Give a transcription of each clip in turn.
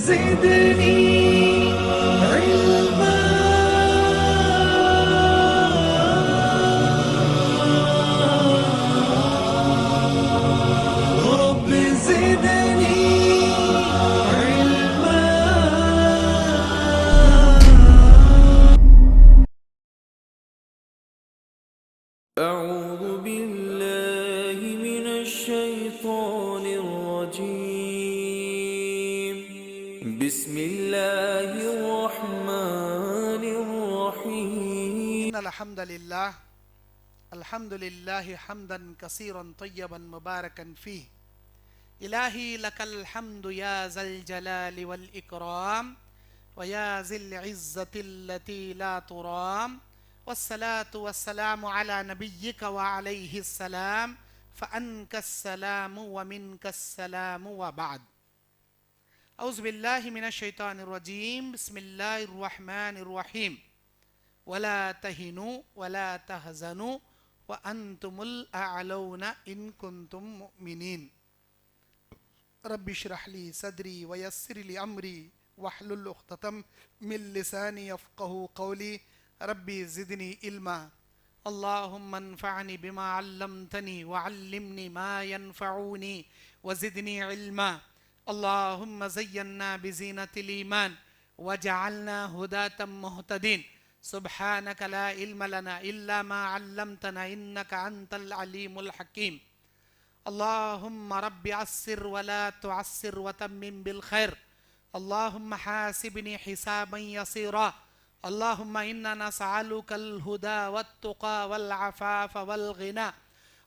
زدني علما رب زدني علما. أعوذ بالله من الشيطان الرجيم. بسم الله الرحمن الرحيم. إن الحمد لله حمدا كثيرا طيبا مباركا فيه. إلهي لك الحمد يا ذا الجلال والإكرام ويا ذي العزة التي لا ترام، والصلاة والسلام على نبيك وعليه السلام، فأنك السلام ومنك السلام وبعد. أعوذ بالله من الشيطان الرجيم. بسم الله الرحمن الرحيم. ولا تهنوا ولا تحزنوا وأنتم الأعلون إن كنتم مؤمنين. رب اشرح لي صدري ويسر لي أمري واحلل عقدة من لساني يفقهوا قولي. ربي زدني علما. اللهم انفعني بما علمتني وعلمني ما ينفعني وزدني علما. اللهم زينا بزينة الإيمان وجعلنا هداة مهتدين. سبحانك لا علم لنا إلا ما علمتنا إنك أنت العليم الحكيم. اللهم رب عسر ولا تعسر وتمم بالخير. اللهم حاسبني حسابا يسيرا. اللهم إنا نسألك الهدى والتقى والعفاف والغنى.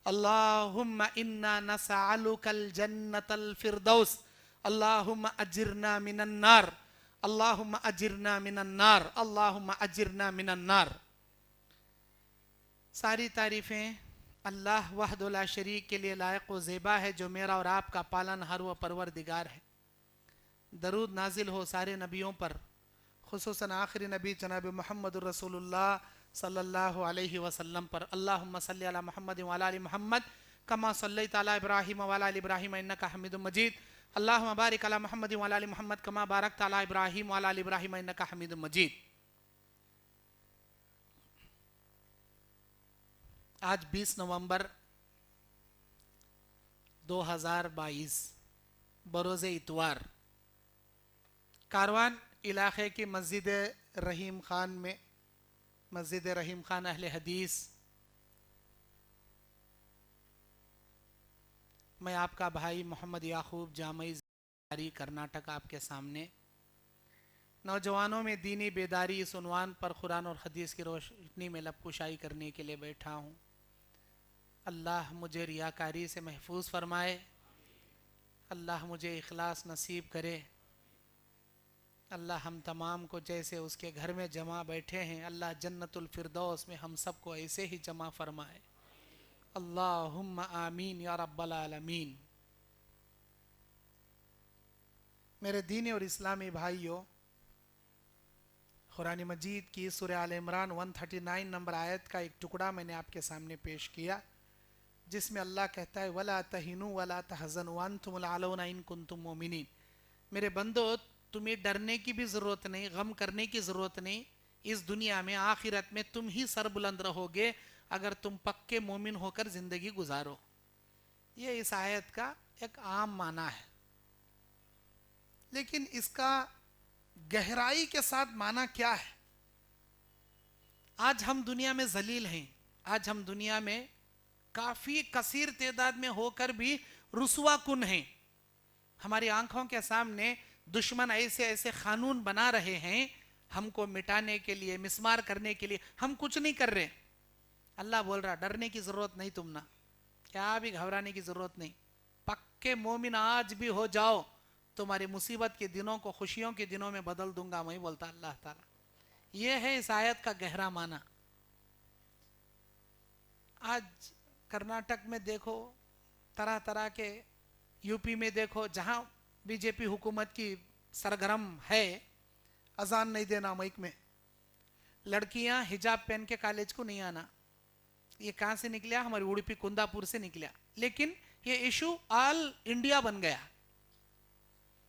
اللهم إنا نسألك الجنة الفردوس. اللهم أجرنا من النار. اللهم أجرنا من النار. اللهم أجرنا من النار. ساری تعریفیں اللہ وحدہ لا شریک کے لیے لائق و زیبا ہے، جو میرا اور آپ کا پالن ہر و پروردگار ہے. درود نازل ہو سارے نبیوں پر، خصوصاً آخری نبی جناب محمد الرسول اللہ صلی اللہ علیہ وسلم پر. اللہم صلی علی محمد وعلی آل محمد کما صلیت علی ابراہیم وعلی آل ابراہیم انکا حمید مجید. اللہم بارک علی محمد وعلی آل محمد کما بارکت علی ابراہیم وعلی آل ابراہیم انکا حمید مجید. آج 20 نومبر 2022 بروز اتوار، کاروان علاقے کی مسجد رحیم خان میں، مسجد رحیم خان اہل حدیث، میں آپ کا بھائی محمد یعقوب جامعی زاری کرناٹک آپ کے سامنے نوجوانوں میں دینی بیداری اس عنوان پر قرآن اور حدیث کی روشنی میں لب کشائی کرنے کے لیے بیٹھا ہوں. اللہ مجھے ریاکاری سے محفوظ فرمائے. اللہ مجھے اخلاص نصیب کرے. اللہ ہم تمام کو جیسے اس کے گھر میں جمع بیٹھے ہیں، اللہ جنت الفردوس میں ہم سب کو ایسے ہی جمع فرمائے. اللہم آمین یا رب العالمین. میرے دینی اور اسلامی بھائیوں، قرآن مجید کی سورہ آل عمران 139 نمبر آیت کا ایک ٹکڑا میں نے آپ کے سامنے پیش کیا، جس میں اللہ کہتا ہے وَلَا تَهِنُوا وَلَا تَحْزَنُوا وَأَنْتُمُ الْأَعْلَوْنَ إِن كُنتُم مُؤْمِنِينَ. میرے بندو، تمہیں ڈرنے کی بھی ضرورت نہیں، غم کرنے کی ضرورت نہیں. اس دنیا میں، آخرت میں تم ہی سر بلند رہو گے اگر تم پکے مومن ہو کر زندگی گزارو. یہ اس آیت کا ایک عام معنی ہے، لیکن اس کا گہرائی کے ساتھ معنی کیا ہے؟ آج ہم دنیا میں ذلیل ہیں. آج ہم دنیا میں کافی کثیر تعداد میں ہو کر بھی رسوا کن ہیں. ہماری آنکھوں کے سامنے دشمن ایسے ایسے قانون بنا رہے ہیں ہم کو مٹانے کے لیے، مسمار کرنے کے لیے. ہم کچھ نہیں کر رہے. اللہ بول رہا ڈرنے کی ضرورت نہیں، تم نہ کیا بھی گھبرانے کی ضرورت نہیں. پکے مومن آج بھی ہو جاؤ، تمہاری مصیبت کے دنوں کو خوشیوں کے دنوں میں بدل دوں گا میں، بولتا اللہ تعالیٰ. یہ ہے اس آیت کا گہرا معنی. آج کرناٹک میں دیکھو، طرح طرح کے، یو پی میں دیکھو، جہاں بی جے پی حکومت کی سرگرم ہے، اذان نہیں دینا مائک میں، لڑکیاں حجاب پہن کے کالج کو نہیں آنا. یہ کہاں سے نکلیا؟ ہماری اڑپی کنداپور سے نکلیا. لیکن یہ ایشو آل انڈیا بن گیا.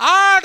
8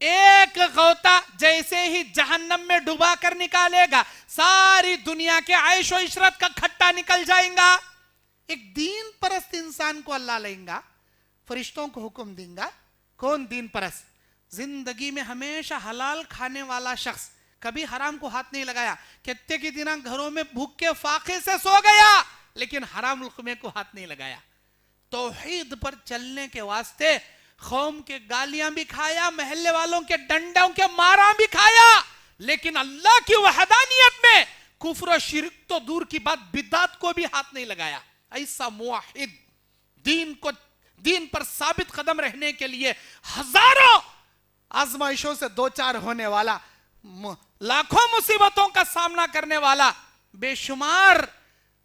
ایک غوطہ جیسے ہی جہنم میں ڈبا کر نکالے گا ساری دنیا کے عیش و عشرت کا کھٹا نکل جائیں گا. ایک دین پرست انسان کو اللہ لیں گا, فرشتوں کو حکم دیں گا. کون دین پرست؟ زندگی میں ہمیشہ حلال کھانے والا شخص, کبھی حرام کو ہاتھ نہیں لگایا. کتے کی دنوں گھروں میں بھوک کے فاقے سے سو گیا لیکن حرام لقمے کو ہاتھ نہیں لگایا. توحید پر چلنے کے واسطے قوم کے گالیاں بھی کھایا, محلے والوں کے ڈنڈوں کے ماراں بھی کھایا, لیکن اللہ کی وحدانیت میں کفر و شرک تو دور کی بات بدعت کو بھی ہاتھ نہیں لگایا. ایسا موحد دین پر ثابت قدم رہنے کے لیے ہزاروں آزمائشوں سے دو چار ہونے والا, لاکھوں مصیبتوں کا سامنا کرنے والا, بے شمار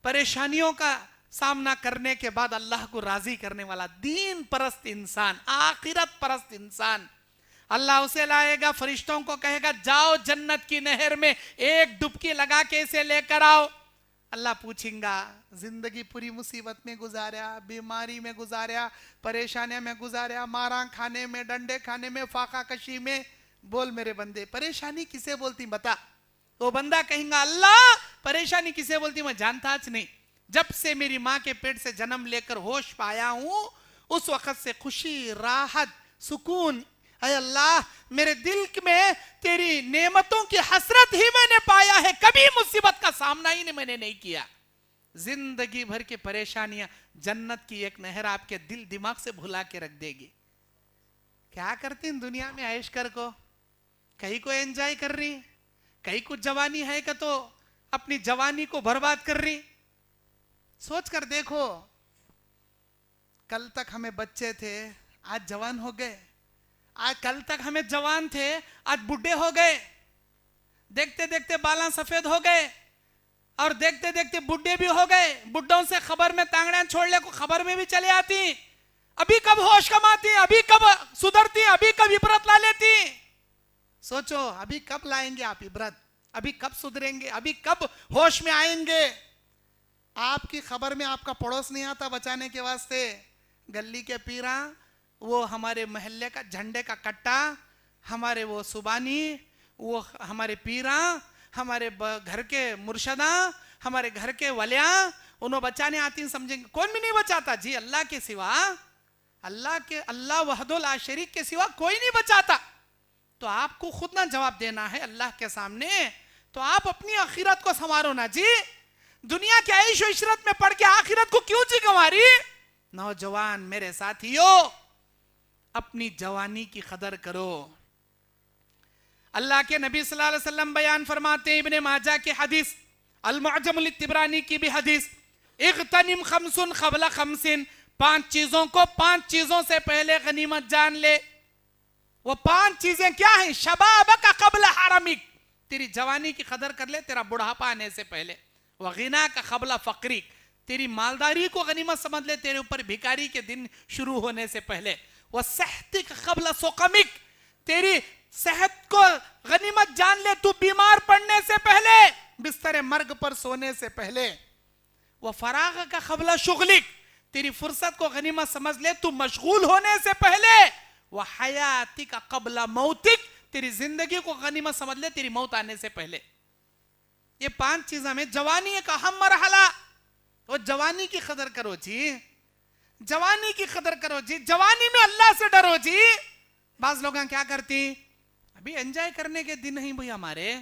پریشانیوں کا سامنا کرنے کے بعد اللہ کو راضی کرنے والا دین پرست انسان, آخرت پرست انسان, اللہ اسے لائے گا, فرشتوں کو کہے گا جاؤ جنت کی نہر میں ایک ڈبکی لگا کے اسے لے کر آؤ. اللہ پوچھیں گا زندگی پوری مصیبت میں گزاریا, بیماری میں گزاریا, پریشانیاں میں گزاریا, ماراں کھانے میں, ڈنڈے کھانے میں, فاقہ کشی میں, بول میرے بندے پریشانی کسے بولتی بتا. وہ بندہ کہیں گا اللہ پریشانی کسے بولتی میں جانتا آج نہیں, جب سے میری ماں کے پیٹ سے جنم لے کر ہوش پایا ہوں اس وقت سے خوشی, راحت, سکون, اے اللہ میرے دل میں تیری نعمتوں کی حسرت ہی میں نے پایا ہے, کبھی مصیبت کا سامنا ہی میں نے نہیں کیا. زندگی بھر کی پریشانیاں جنت کی ایک نہر آپ کے دل دماغ سے بھلا کے رکھ دے گی. کیا کرتی ہیں دنیا میں عیش کر کو, کہیں کو انجوائے کر رہی, کہیں کو جوانی ہے کہ تو اپنی جوانی کو برباد کر رہی. سوچ کر دیکھو, کل تک ہمیں بچے تھے آج جوان ہو گئے, آج کل تک ہمیں جوان تھے آج بڈھے ہو گئے, دیکھتے دیکھتے بالاں سفید ہو گئے اور دیکھتے دیکھتے بڈھے بھی ہو گئے. بڈھوں سے خبر میں تانگڑیاں چھوڑ لے کو خبر میں بھی چلے آتی, ابھی کب ہوش کماتی, ابھی کب سدھرتی, ابھی کب عبرت لا لیتی. سوچو ابھی کب لائیں گے آپ عبرت, ابھی کب سدھریں گے, ابھی کب ہوش میں آئیں گے. آپ کی خبر میں آپ کا پڑوس نہیں آتا بچانے کے واسطے, گلی کے پیراں, وہ ہمارے محلے کا جھنڈے کا کٹا, ہمارے وہ سبانی, وہ ہمارے پیراں, ہمارے گھر کے مرشداں, ہمارے گھر کے ولیاں, انہوں بچانے آتی ہیں. سمجھیں گے کون بھی نہیں بچاتا جی, اللہ کے سوا, اللہ وحدہ لا شریک کے سوا کوئی نہیں بچاتا. تو آپ کو خود نہ جواب دینا ہے اللہ کے سامنے, تو آپ اپنی آخرت کو سنوارو نا جی. دنیا کے عیش و عشرت میں پڑھ کے آخرت کو کیوں جی گنواری. نوجوان میرے ساتھیو, اپنی جوانی کی قدر کرو. اللہ کے نبی صلی اللہ علیہ وسلم بیان فرماتے ہیں, ابن ماجہ کی حدیث, المعجم الطبرانی کی بھی حدیث, اغتنم خمس قبل خمس, 5 چیزوں کو 5 چیزوں سے پہلے غنیمت جان لے. وہ 5 چیزیں کیا ہیں؟ شبابک قبل حرمک, تیری جوانی کی قدر کر لے تیرا بڑھاپا آنے سے پہلے. وغناک قبل فقرک, تیری مالداری کو غنیمت سمجھ لے تیرے اوپر بھکاری کے دن شروع ہونے سے پہلے. وصحتک قبل سقمک, تیری صحت کو غنیمت جان لے تو بیمار پڑنے سے پہلے, بستر مرگ پر سونے سے پہلے. وفراغک قبل شغلک, تیری فرصت کو غنیمت سمجھ لے تو مشغول ہونے سے پہلے. وحیاتک قبل موتک, تیری زندگی کو غنیمت سمجھ لے تیری موت آنے سے پہلے. یہ 5 چیزیں میں جوانی ایک اہم مرحلہ, اور جوانی کی قدر کرو جی, جوانی کی قدر کرو جی, جوانی میں اللہ سے ڈرو جی. بعض لوگ کیا کرتی, ابھی انجوائے کرنے کے دن نہیں بھئی, ہمارے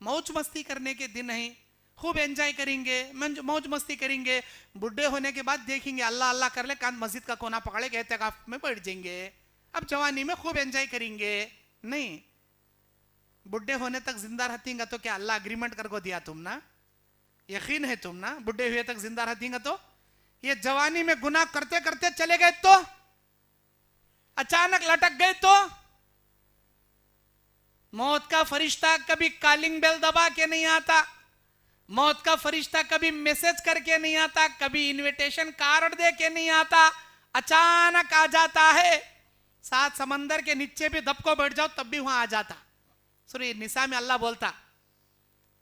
موج مستی کرنے کے دن نہیں, خوب انجوائے کریں گے, موج مستی کریں گے, بڈھے ہونے کے بعد دیکھیں گے اللہ اللہ کر لے کان مسجد کا کونا پکڑے گے اعتکاف میں بیٹھ جائیں گے. اب جوانی میں خوب انجوائے کریں گے نہیں, بڈھے ہونے تک زندہ رہتی گا تو کیا اللہ اگریمنٹ کر کو دیا تم نا, یقین ہے تم نا بڈھے ہوئے تک زندہ رہتی گا تو. یہ جوانی میں گناہ کرتے کرتے چلے گئے تو, اچانک لٹک گئے تو, موت کا فرشتہ کبھی کالنگ بیل دبا کے نہیں آتا, موت کا فرشتہ کبھی میسج کر کے نہیں آتا, کبھی انویٹیشن کارڈ دے کے نہیں آتا, اچانک آ جاتا ہے. 7 سمندر کے نیچے بھی دب کو بیٹھ جاؤ تب بھی وہاں آ جاتا. سورہ نساء میں اللہ بولتا,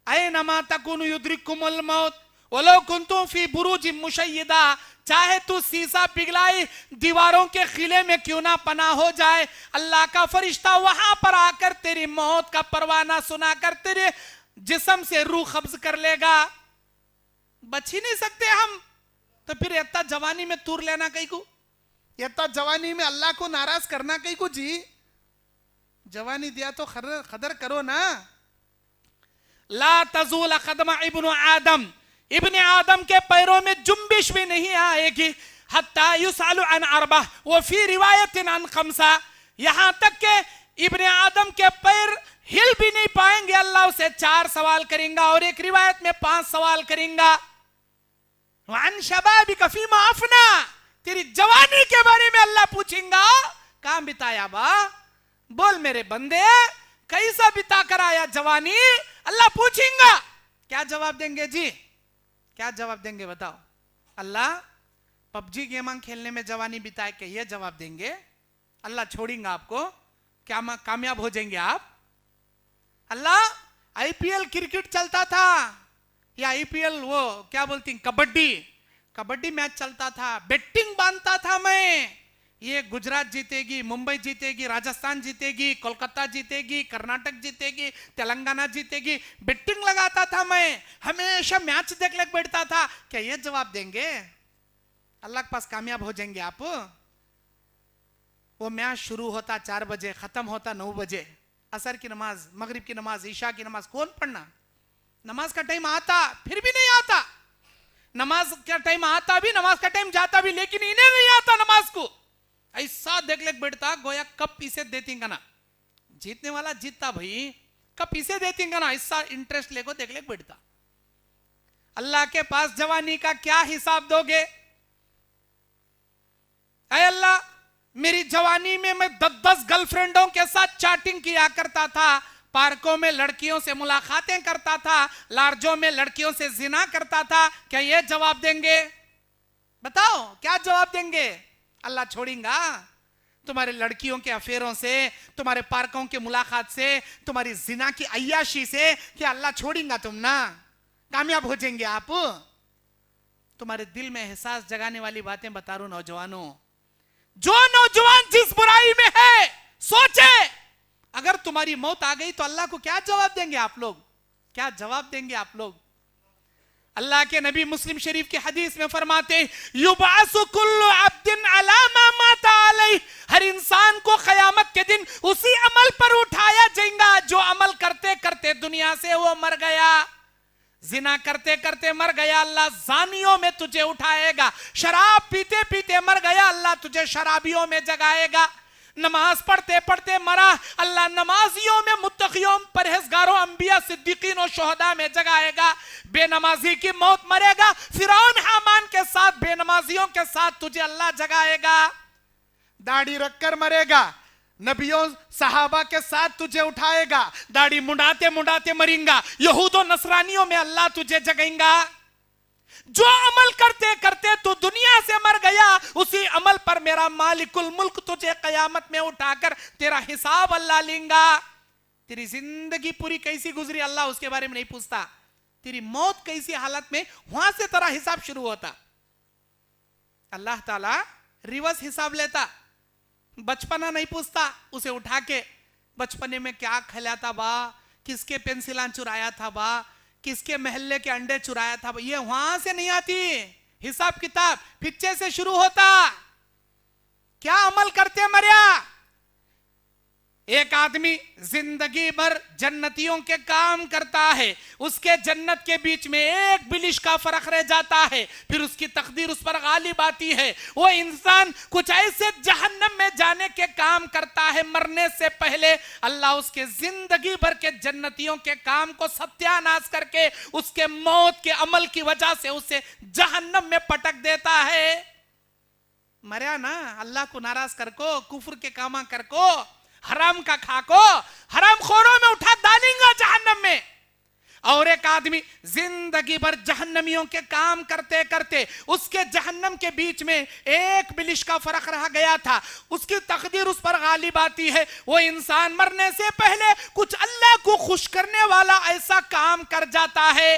اینما تکونوا یدرککم الموت وَلَوْ كُنْتُمْ فِي بُرُوجٍ مُشَيِّدَةٍ، چاہے تو سیسا پگھلائی دیواروں کے خلے میں کیوں نہ پناہ ہو جائے، اللہ کا فرشتہ وہاں پر آ کر تیری موت کا پروانہ سنا کر تیرے جسم سے روح قبض کر لے گا. بچ ہی نہیں سکتے ہم، تو پھر اتنا جوانی میں تور لینا کئی کو، اتنا جوانی میں اللہ کو ناراض کرنا کئی کو. جی جوانی دیا تو قدر کرو نا. لا تزول قدم ابن آدم، ابن آدم کے پیروں میں جنبش بھی نہیں آئے گی حتی یسأل عن اربع وفی روایت عن خمسہ، یہاں تک کہ ابن آدم کے پیر ہل بھی نہیں پائیں گے، اللہ اسے 4 سوال کریں گا، اور ایک روایت میں 5 سوال کریں گا. وعن شبابک فیما افنا، تیری جوانی کے بارے میں اللہ پوچھیں گا کہاں بتایا با، بول میرے بندے کیسا بتا کر آیا جوانی، اللہ پوچھیں گا. کیا جواب دیں گے جی، کیا جواب دیں گے بتاؤ. اللہ پب جی گیمنگ کھیلنے میں جوانی بتائے کہ یہ جواب دیں گے، اللہ چھوڑیں گا آپ کو، کیا کامیاب ہو جائیں گے آپ. اللہ آئی پی ایل کرکٹ چلتا تھا، یا آئی پی ایل وہ کیا بولتی ہیں کبڈی میچ چلتا تھا، بیٹنگ باندھتا تھا میں، یہ گجرات جیتے گی، ممبئی جیتے گی، راجستھان جیتے گی، کولکتہ جیتے گی، کرناٹک جیتے گی، تلنگانہ جیتے گی، بیٹنگ لگاتا تھا میں، ہمیشہ میچ دیکھ لے بیٹھتا تھا. کیا یہ جواب دیں گے اللہ کے پاس کامیاب ہو جائیں گے آپ. وہ میچ شروع ہوتا 4 بجے، ختم ہوتا 9 بجے، عصر کی نماز، مغرب کی نماز، عشاء کی نماز کون پڑھنا. نماز کا ٹائم آتا پھر بھی نہیں آتا، نماز کا ٹائم آتا بھی، نماز کا ٹائم جاتا بھی، لیکن انہیں نہیں آتا نماز کو. ایسا دیکھ لے بیٹھتا گویا کب پیسے دیتی گا نا، جیتنے والا جیتتا بھائی، کب پیسے دیتی گا نا، ایسا انٹرسٹ لے کو دیکھ لے بیٹھتا. اللہ کے پاس جوانی کا کیا حساب دو گے. اے اللہ میری جوانی میں 10 گرل فرینڈوں کے ساتھ چیٹنگ کیا کرتا تھا، پارکوں میں لڑکیوں سے ملاقاتیں کرتا تھا، لارجوں میں لڑکیوں سے زنا کرتا تھا، کیا یہ جواب دیں گے؟ بتاؤ کیا جواب دیں گے. اللہ چھوڑیں گا تمہارے لڑکیوں کے افیروں سے، تمہارے پارکوں کے ملاقات سے، تمہاری زنا کی عیاشی سے، کیا اللہ چھوڑیں گا تم نا؟ کامیاب ہو جائیں گے آپ. تمہارے دل میں احساس جگانے والی باتیں بتا رہا ہوں نوجوانوں. جو نوجوان جس برائی میں ہے سوچے اگر تمہاری موت آ گئی تو اللہ کو کیا جواب دیں گے آپ لوگ، کیا جواب دیں گے آپ لوگ. اللہ کے نبی مسلم شریف کی حدیث میں فرماتے یبعث کل عبد علی ما مات علیہ، ہر انسان کو قیامت کے دن اسی عمل پر اٹھایا جائے گا جو عمل کرتے کرتے دنیا سے وہ مر گیا. زنا کرتے کرتے مر گیا، اللہ زانیوں میں تجھے اٹھائے گا. شراب پیتے پیتے مر گیا، اللہ تجھے شرابیوں میں جگائے گا. نماز پڑھتے پڑھتے مرا، اللہ نمازیوں میں، متقیوں، پرہیزگاروں، انبیاء، صدیقین و شہداء میں جگائے گا. بے نمازی کی موت مرے گا، فرعون حامان کے ساتھ، بے نمازیوں کے ساتھ تجھے اللہ جگائے گا. داڑھی رکھ کر مرے گا، نبیوں صحابہ کے ساتھ تجھے اٹھائے گا. داڑھی منڈاتے منڈاتے مریں گا، یہود و نصرانیوں میں اللہ تجھے جگائیں گا. جو عمل کرتے کرتے تو دنیا سے مر گیا، اسی عمل پر میرا مالک الملک تجھے قیامت میں اٹھا کر تیرا حساب اللہ لیں گا. تیری زندگی پوری کیسی گزری اللہ اس کے بارے میں نہیں پوچھتا، تیری موت کیسی حالت میں، وہاں سے تیرا حساب شروع ہوتا. اللہ تعالیٰ ریورس حساب لیتا. بچپنا نہیں پوچھتا، اسے اٹھا کے بچپنے میں کیا کھلاتا با، کس کے پینسلان چرایا تھا با، کس کے محلے کے انڈے چرایا تھا با، یہ وہاں سے نہیں آتی. حساب کتاب پیچھے سے شروع ہوتا. کیا عمل کرتے مریا. ایک آدمی زندگی بھر جنتیوں کے کام کرتا ہے، اس کے جنت کے بیچ میں ایک بلش کا فرق رہ جاتا ہے، پھر اس کی تقدیر اس پر غالب آتی ہے. وہ انسان کچھ ایسے جہنم میں جانے کے کام کرتا ہے، مرنے سے پہلے اللہ اس کے زندگی بھر کے جنتیوں کے کام کو ستیہ ناش کر کے اس کے موت کے عمل کی وجہ سے اسے جہنم میں پٹک دیتا ہے. مریا نا، اللہ کو ناراض کر کو، کفر کے کاما کر کو، حرام کا کھا کو، حرام خوروں میں اٹھا ڈالیں گا جہنم میں. اور ایک آدمی زندگی بھر جہنمیوں کے کام کرتے کرتے اس کے جہنم کے بیچ میں ایک بلش کا فرق رہ گیا تھا، اس کی تقدیر اس پر غالب آتی ہے. وہ انسان مرنے سے پہلے کچھ اللہ کو خوش کرنے والا ایسا کام کر جاتا ہے.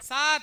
7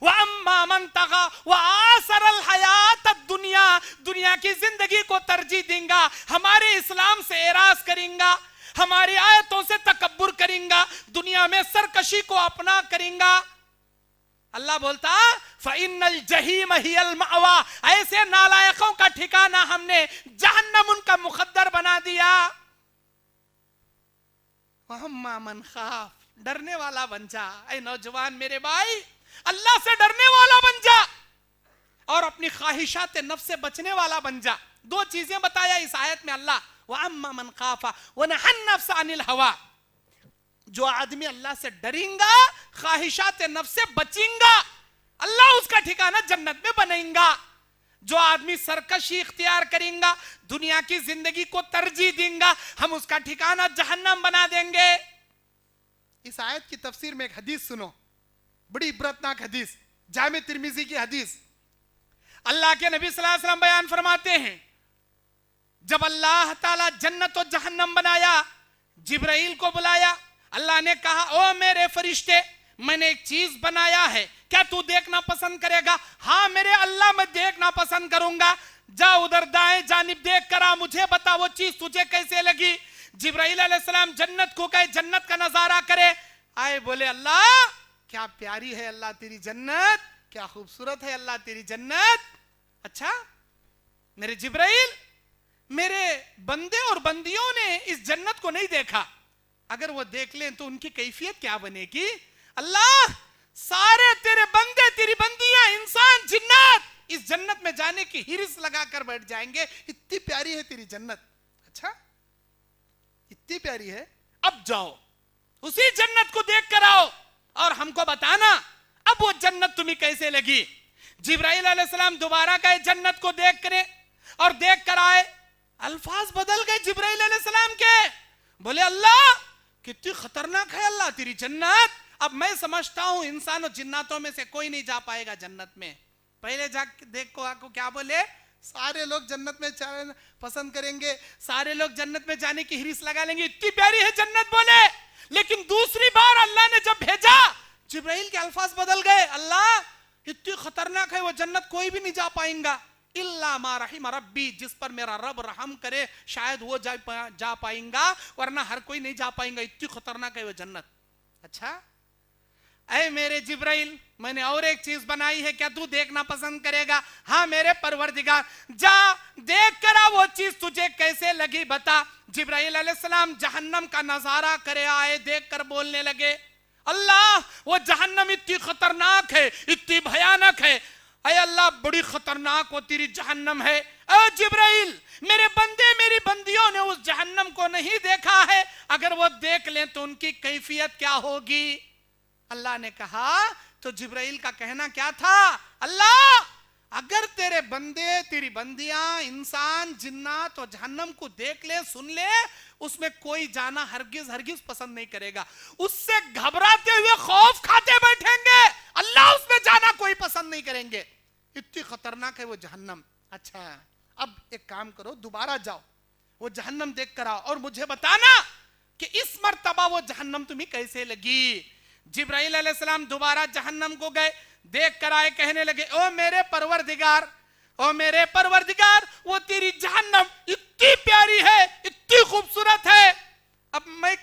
وَأَمَّا مَن طَغَى وَآثَرَ الْحَيَاةَ الدُّنْيَا، دنیا کی زندگی کو ترجیح دیں گا، ہمارے اسلام سے اعراض کریں گا، ہماری آیتوں سے تکبر کریں گا، دنیا میں سرکشی کو اپنا کریں گا، اللہ بولتا فَإِنَّ الْجَحِيمَ هِيَ الْمَأْوَى، ایسے نالائقوں کا ٹھکانہ ہم نے جہنم ان کا مقدر بنا دیا۔ وَأَمَّا مَنْ خَافَ، ڈرنے والا بن جا، اے نوجوان میرے بھائی، اللہ سے ڈرنے والا بن جا اور اپنی خواہشات نفس سے بچنے والا بن جا۔ دو چیزیں بتایا اس آیت میں اللہ، وَأَمَّا مَنْ خَافَ وَنَهَى النَّفْسَ عَنِ الْهَوَىٰ، جو آدمی اللہ سے ڈریں گا، خواہشات نفس سے بچیں گا، اللہ اس کا ٹھکانہ جنت میں بنائیں گا۔ جو آدمی سرکشی اختیار کریں گا، دنیا کی زندگی کو ترجیح دیں گا، ہم اس کا ٹھکانہ جہنم بنا دیں گے۔ اس آیت کی تفسیر میں ایک حدیث سنو، بڑی عبرتناک حدیث، جامع ترمذی کی حدیث۔ اللہ کے نبی صلی اللہ علیہ وسلم بیان فرماتے ہیں، جب اللہ تعالیٰ جنت و جہنم بنایا، جبرائیل کو بلایا، اللہ نے کہا او میرے فرشتے، میں نے ایک چیز بنایا ہے، کیا تو دیکھنا پسند کرے گا؟ ہاں میرے اللہ، میں دیکھنا پسند کروں گا۔ جا ادھر دائیں جانب دیکھ کر آ، مجھے بتا وہ چیز تجھے کیسے لگی۔ جبرائیل علیہ السلام جنت کو گئے، جنت کا نظارہ کرے، آئے بولے اللہ کیا پیاری ہے اللہ تیری جنت، کیا خوبصورت ہے اللہ تیری جنت۔ اچھا میرے جبرائیل، میرے بندے اور بندیوں نے اس جنت کو نہیں دیکھا، اگر وہ دیکھ لیں تو ان کی کیفیت کیا بنے گی؟ اللہ سارے تیرے بندے تیری بندیاں انسان جنات اس جنت میں جانے کی ہرس لگا کر بیٹھ جائیں گے، اتنی پیاری ہے تیری جنت۔ اچھا اتنی پیاری ہے، اب جاؤ اسی جنت کو دیکھ کر آؤ اور ہم کو بتانا اب وہ جنت تمہیں کیسے لگی۔ جبرائیل علیہ السلام دوبارہ گئے جنت کو دیکھ کرے اور دیکھ کر آئے، الفاظ بدل گئے جبرائیل علیہ السلام کے، بولے اللہ کتنی خطرناک ہے اللہ تیری جنت، اب میں سمجھتا ہوں انسان و جناتوں میں سے کوئی نہیں جا پائے گا جنت میں۔ پہلے جا کے دیکھو آپ کو کیا بولے، سارے لوگ جنت میں پسند کریں گے، سارے لوگ جنت میں جانے کی ہرس لگا لیں گے، اتنی پیاری ہے جنت بولے۔ لیکن دوسری بار اللہ نے جب بھیجا، جبرائیل کے الفاظ بدل گئے، اللہ اتنی خطرناک ہے وہ جنت کوئی بھی نہیں جا پائیں گا، الا ما رحم ربی، جس پر میرا رب رحم کرے شاید وہ جا پائیں گا، ورنہ ہر کوئی نہیں جا پائیں گا، اتنی خطرناک ہے وہ جنت۔ اچھا اے میرے جبرائیل، میں نے اور ایک چیز بنائی ہے، کیا تو دیکھنا پسند کرے گا؟ ہاں میرے پروردگار، جا دیکھ کر وہ چیز تجھے کیسے لگی بتا۔ جبرائیل علیہ السلام جہنم کا نظارہ کرے آئے، دیکھ کر بولنے لگے اللہ وہ جہنم اتنی خطرناک ہے، اتنی بھیانک ہے، اے اللہ بڑی خطرناک وہ تیری جہنم ہے۔ اے جبرائیل، میرے بندے میری بندیوں نے اس جہنم کو نہیں دیکھا ہے، اگر وہ دیکھ لیں تو ان کی کیفیت کیا ہوگی؟ اللہ نے کہا، تو جبرائیل کا کہنا کیا تھا، اللہ اگر تیرے بندے تیری بندیاں انسان جنات اور جہنم کو دیکھ لے سن لے، اس میں کوئی جانا ہرگز ہرگز پسند نہیں کرے گا، اس سے گھبراتے ہوئے خوف کھاتے بیٹھیں گے، اللہ اس میں جانا کوئی پسند نہیں کریں گے، اتنی خطرناک ہے وہ جہنم۔ اچھا اب ایک کام کرو، دوبارہ جاؤ وہ جہنم دیکھ کر آؤ اور مجھے بتانا کہ اس مرتبہ وہ جہنم تمہیں کیسے لگی۔ جبرائیل علیہ السلام دوبارہ جہنم کو گئے، دیکھ کر آئے، کہنے لگے او میرے پروردگار، او میرے پروردگار، وہ تیری جہنم اتنی پیاری ہے، اتنی خوبصورت ہے، اب میں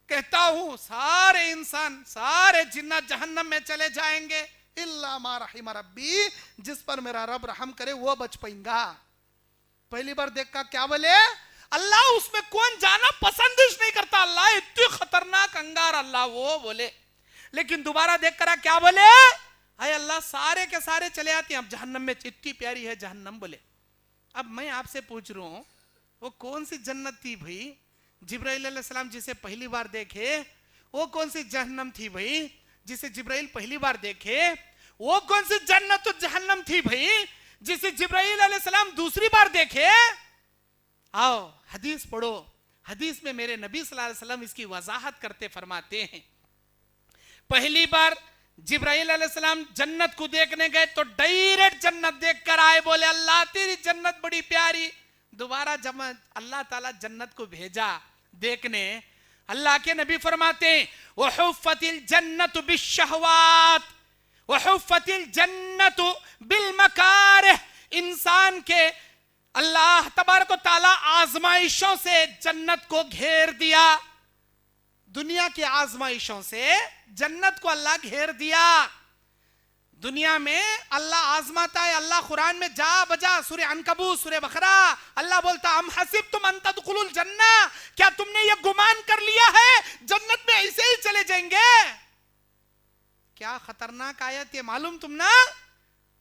کہتا ہوں سارے انسان سارے جنات جہنم میں چلے جائیں گے، الا ما رحم ربی، جس پر میرا رب رحم کرے وہ بچ پائیں گا۔ پہلی بار دیکھ کر کیا بولے، اللہ اس میں کون جانا پسند نہیں کرتا، اللہ اتنی خطرناک انگار، اللہ وہ بولے۔ لیکن دوبارہ دیکھ کر کیا بولے، اے اللہ سارے کے سارے چلے آتے ہیں، اب جہنم میں اتنی پیاری ہے جہنم بولے۔ اب میں آپ سے پوچھ رہا ہوں وہ کون سی جنت تھی بھائی؟ جبرائیل علیہ السلام جسے پہلی بار دیکھے وہ کون سی جہنم تھی بھائی؟ جسے جبرائیل پہلی بار دیکھے وہ کون سی جنت و جہنم تھی بھائی جسے جبرائیل علیہ السلام دوسری بار دیکھے؟ آؤ حدیث پڑھو، حدیث میں میرے نبی صلی اللہ علیہ وسلم اس کی وضاحت کرتے فرماتے ہیں، پہلی بار جبرائیل علیہ السلام جنت کو دیکھنے گئے تو ڈائریکٹ جنت دیکھ کر آئے، بولے اللہ تیری جنت بڑی پیاری۔ دوبارہ جب اللہ تعالیٰ جنت کو بھیجا دیکھنے، اللہ کے نبی فرماتے ہیں وَحُفَّتِ الْجَنَّةُ بِالشَّهْوَاتِ، وحفت الجنت بالمکارہ، انسان کے اللہ تبارک و تعالیٰ آزمائشوں سے جنت کو گھیر دیا، دنیا کی آزمائشوں سے جنت کو اللہ گھیر دیا۔ دنیا میں اللہ آزماتا ہے، اللہ قرآن میں جا بجا سورہ عنکبوت سورہ بقرہ اللہ بولتا ام حسبتم ان تدخلوا الجنہ، کیا تم نے یہ گمان کر لیا ہے جنت میں ایسے ہی چلے جائیں گے؟ کیا خطرناک آیت یہ معلوم تم نا؟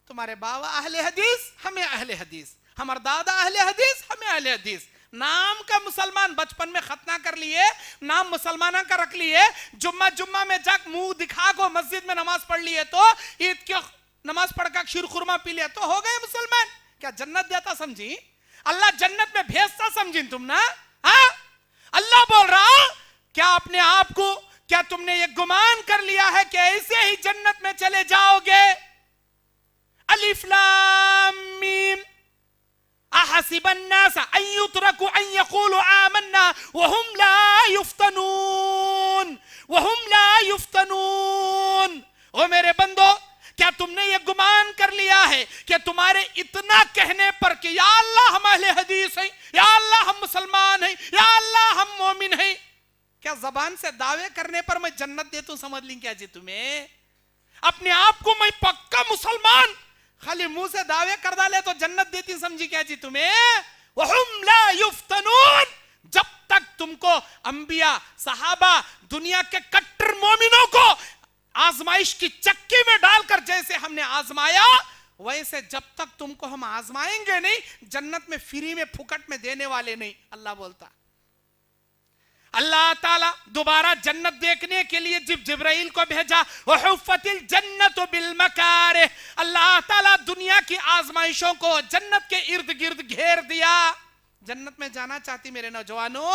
تمہارے بابا اہل حدیث، ہمیں اہل حدیث، ہمارے دادا اہل حدیث، ہمیں اہل حدیث، نام کا مسلمان بچپن میں ختنہ کر لیے، نام مسلمانہ کا رکھ لیے، جمعہ میں جا منہ دکھا کو مسجد میں نماز پڑھ لیے، تو عید کی نماز پڑھ کر شیر خورما پی لیا تو ہو گئے مسلمان؟ کیا جنت دیتا سمجھی؟ اللہ جنت میں بھیجتا سمجھی تم نا؟ ہاں اللہ بول رہا کیا اپنے آپ کو، کیا تم نے یہ گمان کر لیا ہے کہ ایسے ہی جنت میں چلے جاؤ گے؟ الف لام میم احسب الناس ان يتركوا ان يقولوا آمنا وهم لا يفتنون وهم لا يفتنون۔ او میرے بندو، کیا تم نے یہ گمان کر لیا ہے کہ تمہارے اتنا کہنے پر کہ یا اللہ ہم اہل حدیث ہیں، یا اللہ ہم مسلمان ہیں، یا اللہ ہم مومن ہیں، کیا زبان سے دعوے کرنے پر میں جنت دیتا ہوں سمجھ لیں کیا جی تمہیں؟ اپنے آپ کو میں پکا مسلمان خالی منہ سے دعوے کر ڈالے تو جنت دیتی سمجھی کیا جی تمہیں؟ وَهُمْ لَا يُفْتَنُونَ، جب تک تم کو انبیاء صحابہ دنیا کے کٹر مومنوں کو آزمائش کی چکی میں ڈال کر جیسے ہم نے آزمایا، ویسے جب تک تم کو ہم آزمائیں گے نہیں، جنت میں فری میں پھکٹ میں دینے والے نہیں۔ اللہ بولتا اللہ تعالیٰ دوبارہ جنت دیکھنے کے لیے جبرائیل کو بھیجا، وحفت الجنت بالمکارہ، اللہ تعالیٰ دنیا کی آزمائشوں کو جنت کے ارد گرد گھیر دیا۔ جنت میں جانا چاہتی میرے نوجوانوں،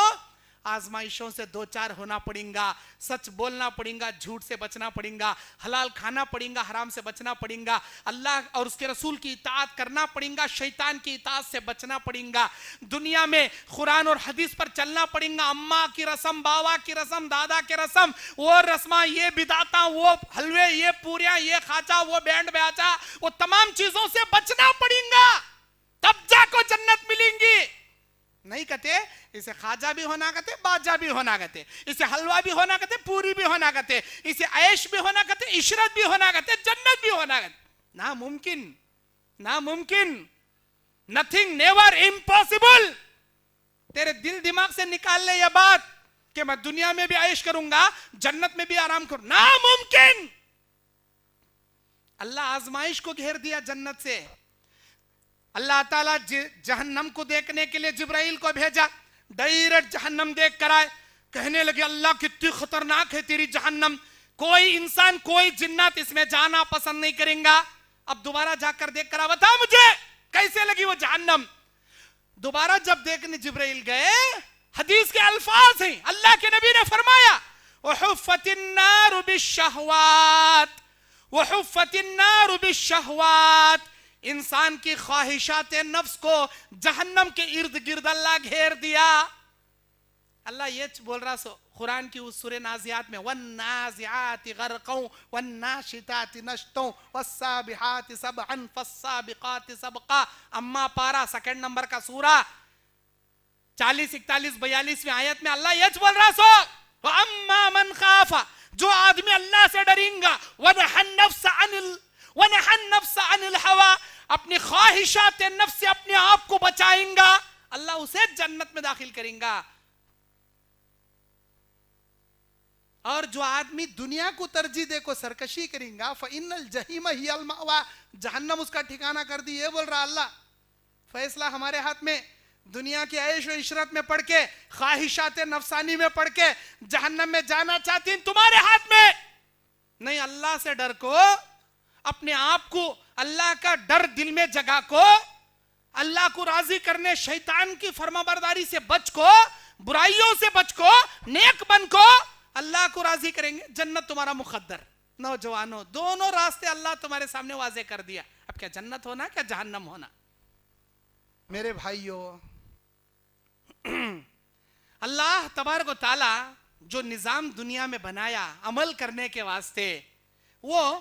آزمائشوں سے دو چار ہونا پڑیں گا، سچ بولنا پڑیں گا، جھوٹ سے بچنا پڑیں گا، حلال کھانا پڑیں گا، حرام سے بچنا پڑیں گا، اللہ اور اس کے رسول کی اطاعت کرنا پڑیں گا، شیطان کی اطاعت سے بچنا پڑیں گا، دنیا میں قرآن اور حدیث پر چلنا پڑیں گا، اماں کی رسم، باوا کی رسم، دادا کی رسم، وہ رسماں، یہ بدعتاں، وہ حلوے، یہ پوریاں، یہ کھاچا، وہ بینڈ بیاچا، وہ تمام چیزوں سے بچنا پڑیں گا، تب جا کو جنت ملیں گی۔ نہیں کہتے اسے خواجہ بھی ہونا کہتے، باجہ بھی ہونا کہتے، اسے حلوہ بھی ہونا کہتے، پوری بھی ہونا کہتے، اسے عیش بھی ہونا کہتے، عشرت بھی ہونا کہتے، جنت بھی ہونا کہتے۔ ناممکن، ناممکن، nothing, never, impossible۔ تیرے دل دماغ سے نکال لے یہ بات کہ میں دنیا میں بھی عیش کروں گا، جنت میں بھی آرام کروں، ناممکن۔ اللہ آزمائش کو گھیر دیا جنت سے۔ اللہ تعالیٰ جہنم کو دیکھنے کے لیے جبرائیل کو بھیجا، ڈائریکٹ جہنم دیکھ کر آئے، کہنے لگے اللہ کتنی خطرناک ہے تیری جہنم، کوئی انسان کوئی جنات اس میں جانا پسند نہیں کریں گا۔ اب دوبارہ جا کر دیکھ کر آ، بتا مجھے کیسے لگی وہ جہنم؟ دوبارہ جب دیکھنے جبرائیل گئے، حدیث کے الفاظ ہیں، اللہ کے نبی نے فرمایا وحفت النار بالشہوات، وحفت النار بالشہوات، انسان کی خواہشات نفس کو جہنم کے ارد گرد اللہ گھیر دیا۔ اللہ یہ بول رہا سو قرآن کی اس سورہ نازعات میں، وَالنَّازِعَاتِ غَرْقًا وَالنَّاشِطَاتِ نَشْطًا وَالسَّابِحَاتِ سَبْحًا فَالسَّابِقَاتِ سَبْقًا، اما پارا سیکنڈ نمبر کا سورہ 40، 41، 42ویں آیت میں اللہ یہ بول رہا سو وَأَمَّا مَنْ خَافَ، جو آدمی اللہ سے ڈریں گا، وَنَحَى النَّفْسَ عَنِ الْهَوَىٰ، اپنی خواہشات نفس سے اپنے آپ کو بچائیں گا، اللہ اسے جنت میں داخل کریں گا۔ اور جو آدمی دنیا کو ترجیح دے کو سرکشی کریں گا، فَإِنَّ الْجَحِيمَ هِيَ الْمَأْوَىٰ، جہنم اس کا ٹھکانہ کر دی۔ یہ بول رہا اللہ، فیصلہ ہمارے ہاتھ میں، دنیا کی عیش و عشرت میں پڑھ کے، خواہشات نفسانی میں پڑھ کے جہنم میں جانا چاہتی ہیں، تمہارے ہاتھ میں نہیں۔ اللہ سے ڈر کو، اپنے آپ کو اللہ کا ڈر دل میں جگہ کو، اللہ کو راضی کرنے شیطان کی فرما برداری سے بچ کو، برائیوں سے بچ کو، نیک بن کو، اللہ کو راضی کریں گے، جنت تمہارا مقدر۔ نوجوانوں، دونوں راستے اللہ تمہارے سامنے واضح کر دیا، اب کیا جنت ہونا کیا جہنم ہونا؟ میرے بھائیوں، اللہ تبارک و تعالی جو نظام دنیا میں بنایا عمل کرنے کے واسطے، وہ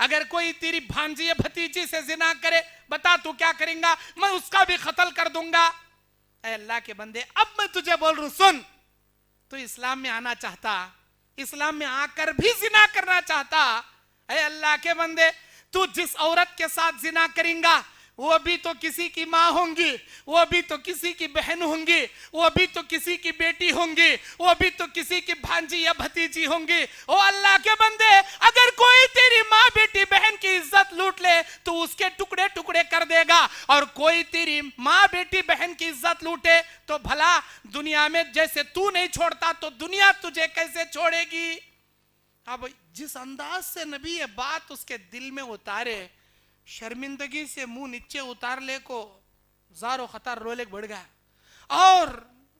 اگر کوئی تیری بھانجی یا بھتیجی سے زنا کرے بتا تو کیا کریں گا؟ میں اس کا بھی قتل کر دوں گا۔ اے اللہ کے بندے، اب میں تجھے بول رہا ہوں، سن، تو اسلام میں آنا چاہتا، اسلام میں آ کر بھی زنا کرنا چاہتا، اے اللہ کے بندے، تو جس عورت کے ساتھ زنا کریں گا وہ بھی تو کسی کی ماں ہوں گی، وہ بھی تو کسی کی بہن ہوں گی، وہ بھی تو کسی کی بیٹی ہوں گی، وہ بھی تو کسی کی بھانجی یا بھتیجی ہوں گی۔ او اللہ کے بندے، اگر کوئی تیری ماں بیٹی بہن کی عزت لوٹ لے تو اس کے ٹکڑے ٹکڑے کر دے گا، اور کوئی تیری ماں بیٹی بہن کی عزت لوٹے تو بھلا دنیا میں جیسے تو نہیں چھوڑتا تو دنیا تجھے کیسے چھوڑے گی؟ اب جس انداز سے نبی یہ بات اس کے دل میں اتارے، شرمندگی سے منہ نیچے اتار لے کو زار و خطر رولے بڑھ گیا، اور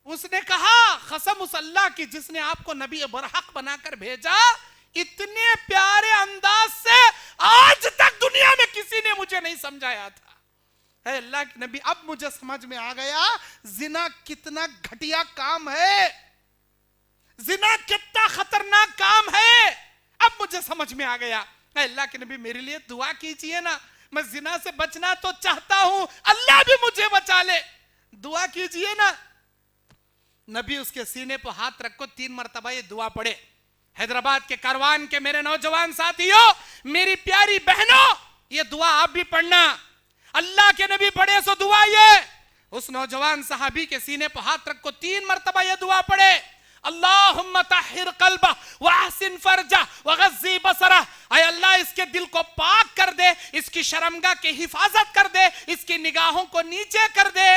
اس نے کہا قسم اس اللہ کی جس نے آپ کو نبی برحق بنا کر بھیجا، اتنے پیارے انداز سے آج تک دنیا میں کسی نے مجھے نہیں سمجھایا تھا۔ اے اللہ کے نبی، اب مجھے سمجھ میں آ گیا زنا کتنا گھٹیا کام ہے، زنا کتنا خطرناک کام ہے، اب مجھے سمجھ میں آ گیا۔ اے اللہ کے نبی، میرے لیے دعا کیجئے نا، میں زنا سے بچنا تو چاہتا ہوں، اللہ بھی مجھے بچا لے، دعا کیجئے نا۔ نبی اس کے سینے پر ہاتھ رکھو 3 مرتبہ یہ دعا پڑھے۔ حیدرآباد کے کاروان کے میرے نوجوان ساتھیوں، میری پیاری بہنوں، یہ دعا آپ بھی پڑھنا، اللہ کے نبی پڑھے سو دعا یہ۔ اس نوجوان صحابی کے سینے پر ہاتھ رکھو 3 مرتبہ یہ دعا پڑھے، اللہم طہر قلبہ واحسن فرجہ وغضی بصرہ، اے اللہ اس کے دل کو پاک کر دے، اس کی شرمگاہ کی حفاظت کر دے، اس کی نگاہوں کو نیچے کر دے۔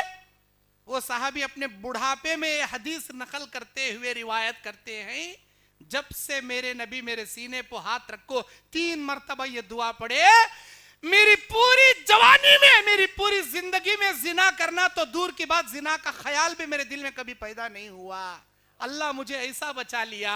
وہ صحابی اپنے بڑھاپے میں حدیث نقل کرتے ہوئے روایت کرتے ہیں، جب سے میرے نبی میرے سینے پر ہاتھ رکھو 3 مرتبہ یہ دعا پڑھے، میری پوری جوانی میں، میری پوری زندگی میں زنا کرنا تو دور کی بات، زنا کا خیال بھی میرے دل میں کبھی پیدا نہیں ہوا۔ اللہ مجھے ایسا بچا لیا۔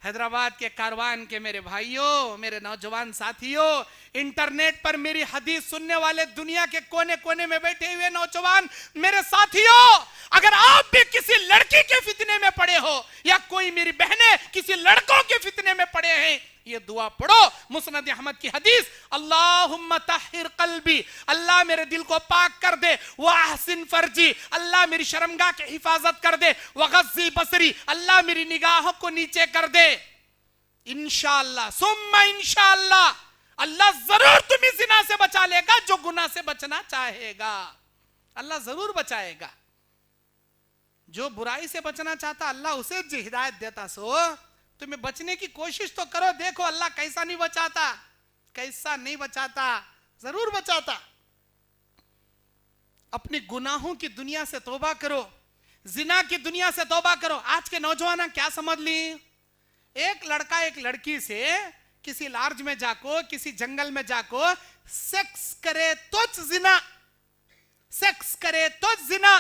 حیدرآباد کے کاروان کے میرے بھائیوں، میرے نوجوان ساتھیوں، انٹرنیٹ پر میری حدیث سننے والے دنیا کے کونے کونے میں بیٹھے ہوئے نوجوان میرے ساتھیوں، اگر آپ بھی کسی لڑکی کے فتنے میں پڑے ہو یا کوئی میری بہنیں کسی لڑکوں کے فتنے میں پڑے ہیں، یہ دعا پڑھو۔ مسند احمد کی حدیث، اللہم طہر قلبی، اللہ میرے دل کو پاک کر دے، واحسن فرجی، اللہ میری شرمگاہ کی حفاظت کر دے، وغضی بصری، اللہ میری نگاہوں کو نیچے کر دے۔ انشاءاللہ ثم انشاءاللہ اللہ ضرور تمہیں زنا سے بچا لے گا، جو گناہ سے بچنا چاہے گا اللہ ضرور بچائے گا۔ جو برائی سے بچنا چاہتا اللہ اسے جو ہدایت دیتا، سو تمہیں بچنے کی کوشش تو کرو، دیکھو اللہ کیسا نہیں بچاتا، کیسا نہیں بچاتا، ضرور بچاتا۔ اپنی گناہوں کی دنیا سے توبہ کرو، زنا کی دنیا سے توبہ کرو۔ آج کے نوجوان کیا سمجھ لی؟ ایک لڑکا ایک لڑکی سے کسی لارج میں جا کو، کسی جنگل میں جا کو سیکس کرے تو زنا، سیکس کرے تو زنا،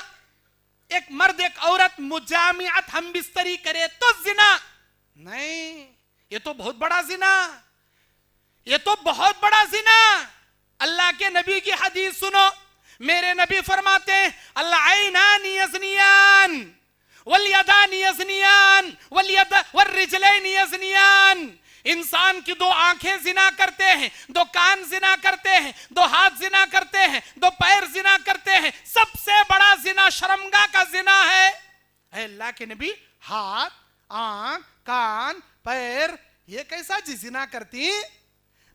ایک مرد ایک عورت مجامعت ہم بستری کرے تو زنا نہیں، یہ تو بہت بڑا زنا، یہ تو بہت بڑا زنا۔ اللہ کے نبی کی حدیث سنو، میرے نبی فرماتے ہیں العینان یزنیان والیدان یزنیان والرجلین یزنیان، انسان کی 2 آنکھیں زنا کرتے ہیں، 2 کان زنا کرتے ہیں، 2 ہاتھ زنا کرتے ہیں، 2 پیر زنا کرتے ہیں، سب سے بڑا زنا شرمگاہ کا زنا ہے۔ اے اللہ کے نبی، ہاتھ، آنکھ، کان، پیر، یہ کیسا جی زنا کرتی؟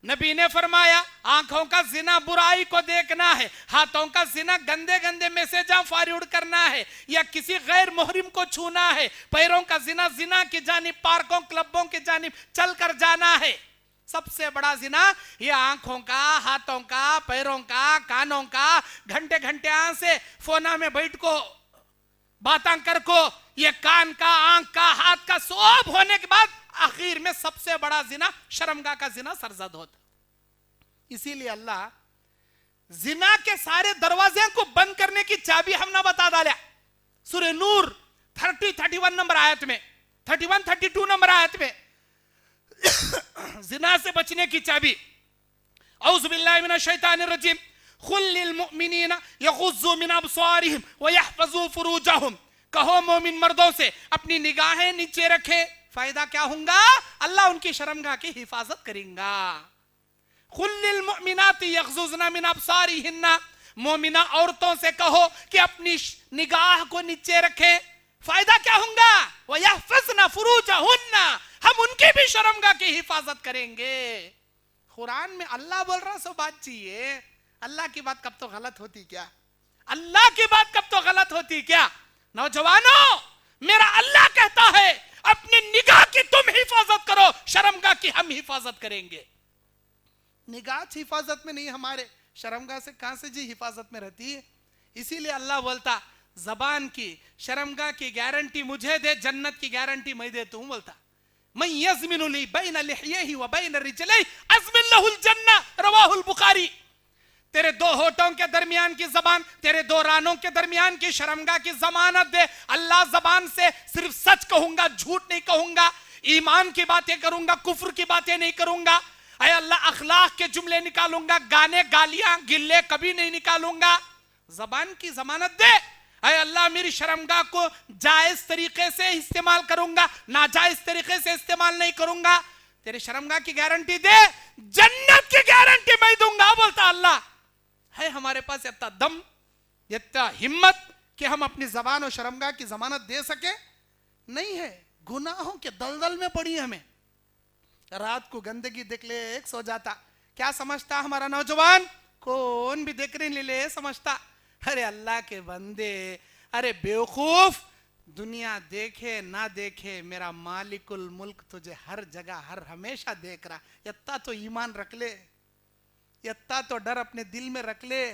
نبی نے فرمایا آنکھوں کا زنا برائی کو دیکھنا ہے، ہاتھوں کا زنا گندے گندے میسیجاں فارورڈ کرنا ہے یا کسی غیر محرم کو چھونا ہے، پیروں کا زنا زنا کی جانب پارکوں کلبوں کی جانب چل کر جانا ہے۔ سب سے بڑا زنا یہ آنکھوں کا، ہاتھوں کا، پیروں کا، کانوں کا، گھنٹے گھنٹے سے فونا میں بیٹھ کو باتاں کر کو، یہ کان کا، آنکھ کا، ہاتھ کا سواب ہونے کے بعد آخر میں سب سے بڑا زنا شرمگاہ کا زنا سرزد ہوتا۔ اسی لیے اللہ زنا کے سارے دروازے کو بند کرنے کی چابی ہم نہ بتا ڈالا۔ سورہ نور 31 نمبر آیت میں، 32 نمبر آیت میں زنا سے بچنے کی چابی، اعوذ باللہ من الشیطان الرجیم، قل للمؤمنین یغضوا من ابصارہم ویحفظوا فروجہم، کہو مومن مردوں سے اپنی نگاہیں نیچے رکھیں، فائدہ کیا ہوں گا؟ اللہ ان کی شرمگاہ کی حفاظت کریں گا۔ قل للمؤمنات یغضضن من ابصارهن، مومنہ عورتوں سے کہو کہ اپنی نگاہ کو نیچے رکھیں. فائدہ کیا ہوگا؟ وَيَحْفَظْنَ فُرُوجَهُنَّ، ہم ان کی بھی شرمگاہ کی حفاظت کریں گے. قرآن میں اللہ بول رہا سو بات چاہیے. اللہ کی بات کب تو غلط ہوتی کیا؟ اللہ کی بات کب تو غلط ہوتی کیا؟ نوجوانوں، میرا اللہ کہتا ہے اپنی نگاہ کی تم حفاظت کرو، شرمگاہ کی ہم حفاظت کریں گے. نگاہ حفاظت میں نہیں، ہمارے شرمگاہ سے کہاں سے جی حفاظت میں رہتی ہے؟ اسی لیے اللہ بولتا زبان کی شرمگاہ کی گارنٹی مجھے دے، جنت کی گارنٹی میں دیتا ہوں. بولتا من یزمن لی بین لحیہ و بین رجلہ ازمن لہ الجنہ، رواہ البخاری. تیرے دو ہونٹوں کے درمیان کی زبان، تیرے دو رانوں کے درمیان کی شرمگاہ کی ضمانت دے. اللہ زبان سے صرف سچ کہوں گا، جھوٹ نہیں کہوں گا، ایمان کی باتیں کروں گا، کفر کی باتیں نہیں کروں گا. اے اللہ اخلاق کے جملے نکالوں گا، گانے گالیاں گلے کبھی نہیں نکالوں گا. زبان کی ضمانت دے. اے اللہ میری شرمگاہ کو جائز طریقے سے استعمال کروں گا، ناجائز طریقے سے استعمال نہیں کروں گا. تیرے شرمگاہ کی گارنٹی دے، جنت کی گارنٹی میں دوں گا. بولتا اللہ ہے ہمارے پاس اتنا دم، اتنا ہمت کہ ہم اپنی زبان و شرمگاہ کی ضمانت دے سکیں؟ نہیں ہے. گناہوں کے دلدل میں پڑی ہمیں. رات کو گندگی دیکھ لے ایک سو جاتا. کیا سمجھتا ہمارا نوجوان؟ کون بھی دیکھ رہے لے سمجھتا. ارے اللہ کے بندے، ارے بیوقوف، دنیا دیکھے نہ دیکھے میرا مالک الملک تجھے ہر جگہ ہر ہمیشہ دیکھ رہا. اتنا تو ایمان رکھ لے، اتنا تو ڈر اپنے دل میں رکھ لے.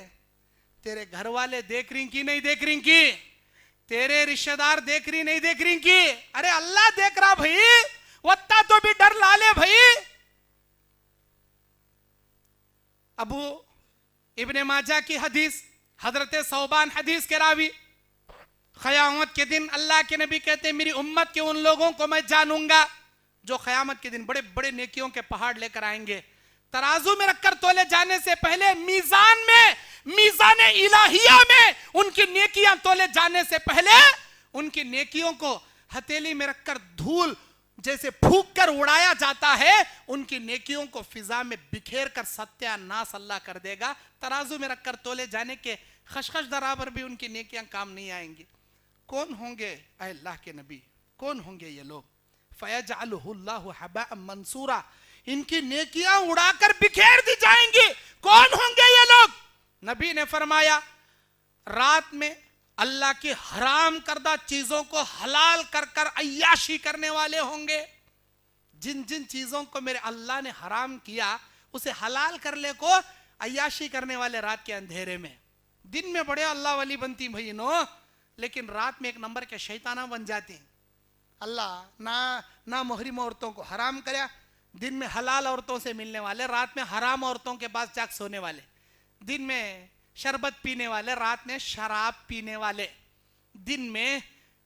تیرے گھر والے دیکھ رہی کی نہیں دیکھ رہی کی؟ تیرے رشتہ دار دیکھ رہی نہیں دیکھ رہی کی؟ ارے اللہ دیکھ رہا بھائی، اتنا تو بھی ڈر لا لے بھائی. ابو ابن ماجہ کی حدیث، حضرت ثوبان حدیث کے راوی، قیامت کے دن اللہ کے نبی کہتے ہیں میری امت کے ان لوگوں کو میں جانوں گا جو قیامت کے دن بڑے بڑے نیکیوں کے پہاڑ لے کر آئیں گے. ترازو میں رکھ کر تولے جانے سے پہلے میزان میں، میزان الہیہ میں ان کی نیکیاں تولے جانے سے پہلے ان کی نیکیوں کو ہتھیلی میں رکھ کر دھول جیسے پھونک کر اڑایا جاتا ہے، ان کی نیکیوں کو فضا میں بکھیر کر ستیہ ناس اللہ کر دے گا. ترازو میں رکھ کر تولے جانے کے خشخش برابر بھی ان کی نیکیاں کام نہیں آئیں گی. کون ہوں گے اے اللہ کے نبی؟ کون ہوں گے یہ لوگ؟ فَيَجْعَلُهُ اللَّهُ حَبَاءً مَنْصُورًا، ان کی نیکیاں اڑا کر بکھیر دی جائیں گی. کون ہوں گے یہ لوگ؟ نبی نے فرمایا رات میں اللہ کی حرام کردہ چیزوں کو حلال کر کر عیاشی کرنے والے ہوں گے. جن جن چیزوں کو میرے اللہ نے حرام کیا اسے حلال کر لے کو عیاشی کرنے والے رات کے اندھیرے میں. دن میں بڑے اللہ والی بنتی بھائی نو، لیکن رات میں ایک نمبر کے شیطانہ بن جاتی. اللہ نہ محرم عورتوں کو حرام کریا، دن میں حلال عورتوں سے ملنے والے، رات میں حرام عورتوں کے پاس جاگ سونے والے، دن میں شربت پینے والے، رات میں شراب پینے والے، دن میں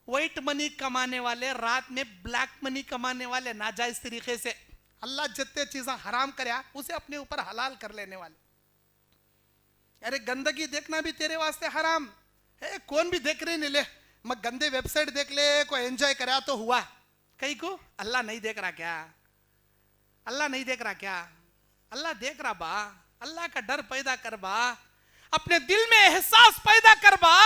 وائٹ منی کمانے والے، رات میں بلیک منی کمانے والے ناجائز طریقے سے. اللہ جتنے چیزاں حرام کریا اسے اپنے اوپر حلال کر لینے والے. ارے گندگی دیکھنا بھی تیرے واسطے حرام ہے. کون بھی دیکھ رہے نہیں لے، میں گندے ویب سائٹ دیکھ لے کوئی انجوائے کریا تو ہوا، کئی کو اللہ نہیں دیکھ رہا کیا؟ اللہ نہیں دیکھ رہا کیا؟ اللہ دیکھ رہا با. اللہ کا ڈر پیدا کر با، اپنے دل میں احساس پیدا کر با.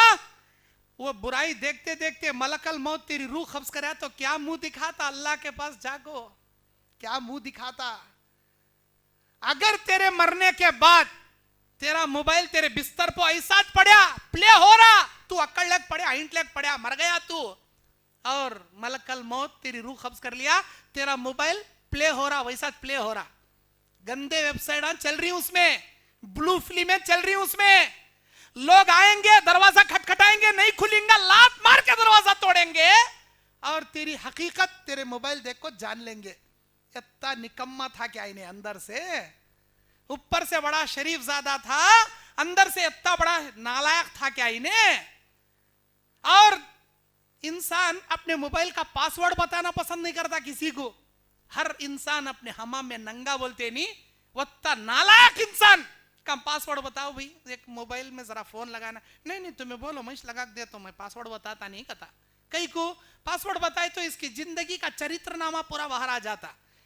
وہ برائی دیکھتے دیکھتے ملک الموت تیری روح قبض کریا تو کیا منہ دکھاتا؟ اللہ کے پاس جاگو، کیا منہ دکھاتا؟ اگر تیرے مرنے کے بعد تیرا موبائل تیرے بستر پہ ایسا پڑیا پلے ہو رہا، تو اکڑ لگ پڑیا، اینٹ لگ پڑیا، مر گیا تو، اور ملک الموت تیری روح قبض کر لیا، تیرا موبائل پلے ہو رہا ویسا پلے ہو رہا، گندے ویب سائٹاں چل رہی اس میں، بلو فلمیں چل رہی اس میں، لوگ آئیں گے دروازہ کھٹکھٹائیں گے نہیں کھلیں گا، لات مار کے دروازہ توڑیں گے اور تیری حقیقت تیرے موبائل دیکھ کو جان لیں گے. اتنا نکمہ تھا کہ آئینے اندر سے، اوپر سے بڑا شریف زادہ تھا، اندر سے اتنا بڑا نالائق تھا کہ آئینے. اور انسان اپنے موبائل کا پاسورڈ بتانا پسند نہیں کرتا کسی کو. ہر انسان اپنے حمام میں ننگا بولتے نہیں، وقتا نالائق انسان کم پاسورڈ بتاؤ بھئی، ایک موبائل میں ذرا فون لگانا، نہیں تمہیں بولو میں لگا دے تو میں پاسورڈ بتاتا نہیں کہتا. کئی کو پاسورڈ بتائے تو اس کی زندگی کا چریتر نامہ پورا باہر آ جاتا.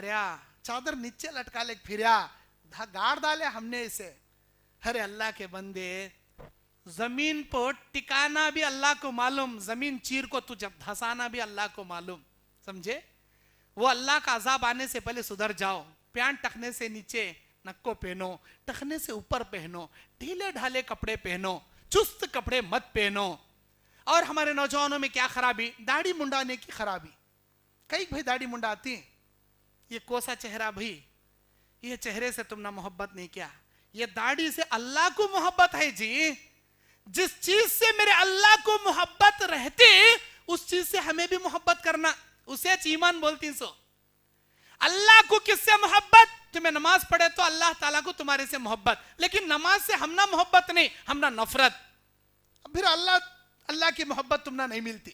کریا چادر نیچے لٹکا لے پھریا گاڑ ڈالے ہم نے اسے. ارے اللہ کے بندے زمین پر ٹکانا بھی اللہ کو معلوم, زمین چیر کو تجھے دھسانا بھی اللہ کو معلوم, سمجھے؟ وہ اللہ کا عذاب آنے سے پہلے سدھر جاؤ. پینٹ ٹخنے سے نیچے نکو پہنو, ٹخنے سے اوپر پہنو, ڈھیلے ڈھالے کپڑے پہنو, چست کپڑے مت پہنو. اور ہمارے نوجوانوں میں کیا خرابی؟ داڑھی منڈانے کی خرابی. کئی بھائی داڑھی منڈاتی ہیں, یہ کوسا چہرہ بھائی, یہ چہرے سے تم نے محبت نہیں کیا, یہ داڑھی سے اللہ کو محبت ہے جی. جس چیز سے میرے اللہ کو محبت رہتی اس چیز سے ہمیں بھی محبت کرنا, اسے ایمان بولتی. سو اللہ کو کس سے محبت؟ تمہیں نماز پڑھے تو اللہ تعالیٰ کو تمہارے سے محبت, لیکن نماز سے ہم نہ محبت نہیں, ہم نہ نفرت. پھر اللہ کی محبت تم نہ نہیں ملتی.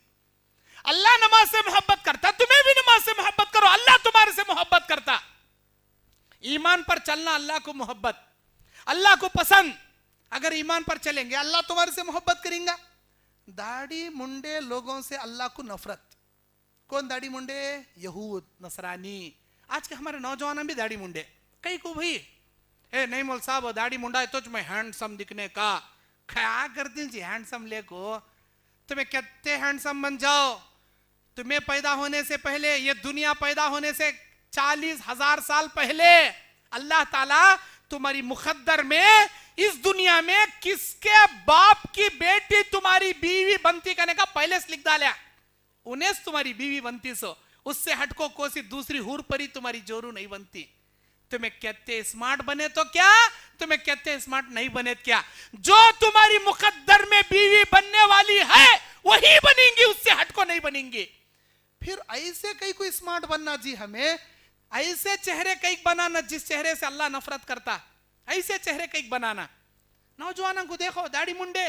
اللہ نماز سے محبت کرتا, تمہیں بھی نماز سے محبت کرو, اللہ تمہارے سے محبت کرتا. ایمان پر چلنا, اللہ کو محبت, اللہ کو پسند. اگر ایمان پر چلیں گے اللہ تمہارے سے محبت کریں گا. داڑھی منڈے لوگوں سے اللہ کو نفرت. کون داڑھی منڈے؟ یہود نصرانی. آج کے ہمارے نوجوان بھی داڑھی منڈے. کئی کو بھائی نہیں مول صاحب داڑھی منڈا ہے تو تمہیں ہینڈسم دکھنے کا. کیا کرتی جی ہینڈسم لے کو؟ تمہیں کہتے ہینڈسم بن جاؤ. تمہیں پیدا ہونے سے پہلے, یہ دنیا پیدا ہونے سے 40,000 سال پہلے اللہ تعالیٰ تمہاری مقدر میں اس دنیا میں کس کے باپ کی بیٹی تمہاری بیوی بنتی کرنے کا پہلے سے لکھ ڈالا. انہیں تمہاری بیوی بنتی سو, اس سے ہٹ کو کوئی دوسری حور پری تمہاری جورو نہیں بنتی. تمہیں کہتے اسمارٹ بنے تو کیا, تمہیں کہتے اسمارٹ نہیں بنے کیا. جو تمہاری مقدر میں بیوی بننے والی ہے وہی بنیں گی, اس سے ہٹ کو نہیں بنیں گی. پھر ایسے کئی کو اسمارٹ بننا جی, ہمیں ایسے چہرے کئی بنانا جس چہرے سے اللہ نفرت کرتا, ایسے چہرے کئی بنانا. نوجوانوں کو دیکھو داڑھی منڈے,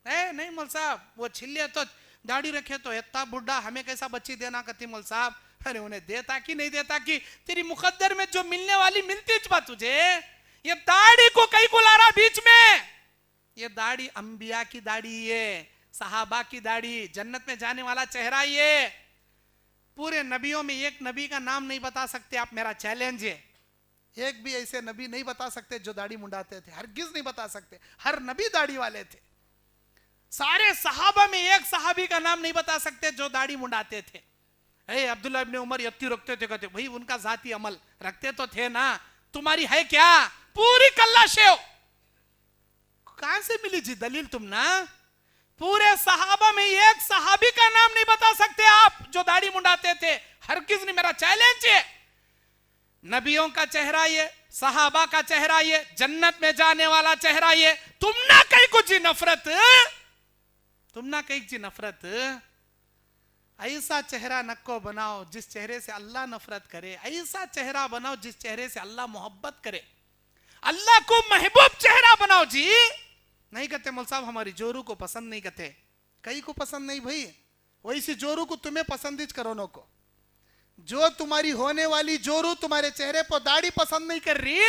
نہیں مول صاحب وہ چھلے تو داڑھی رکھے تو اتنا بڑھا, ہمیں کیسا بچی دینا کہتی مول صاحب. ارے انہیں دیتا کی نہیں دیتا کی, تیری مقدر میں جو ملنے والی ملتی چپا تجھے. یہ داڑھی کو کئی کو لا رہا بیچ میں. یہ داڑھی انبیاء کی داڑھی, یہ صحابہ کی داڑھی, جنت میں جانے والا چہرہ. یہ پورے نبیوں میں ایک نبی کا نام نہیں بتا سکتے آپ, میرا چیلنج ہے. ایک بھی ایسے نبی نہیں بتا سکتے جو داڑھی منڈاتے تھے, ہرگز نہیں بتا سکتے. ہر نبی داڑھی والے تھے. سارے صحابہ میں ایک صحابی کا نام نہیں بتا سکتے جو داڑھی منڈاتے تھے. عبداللہ ابن عمر یتی رکھتے تھے, کہتے بھائی ان کا ذاتی عمل رکھتے تو تھے نا, تمہاری ہے کیا؟ پوری کلہ شیو. کہاں سے ملی جی دلیل تم نا؟ پورے صحابہ میں ایک صحابی کا نام نہیں بتا سکتے آپ جو داڑھی منڈاتے تھے, ہرگز نہیں. میرا چیلنج ہے, نبیوں کا چہرہ یہ, صحابہ کا چہرہ یہ, جنت میں جانے والا چہرہ یہ. تم نہ کہیں کچھ نفرت, تم نہ کہیں جی نفرت. ایسا چہرہ نکو بناؤ جس چہرے سے اللہ نفرت کرے, ایسا چہرہ بناؤ جس چہرے سے اللہ محبت کرے. اللہ کو محبوب چہرہ بناؤ جی. نہیں کہتے مول صاحب ہماری جورو کو پسند نہیں کہتے, کئی کو پسند نہیں بھائی. ویسی جورو کو تمہیں پسندیج کرونوں کو, جو تمہاری ہونے والی جورو تمہارے چہرے پر داڑھی پسند نہیں کر رہی,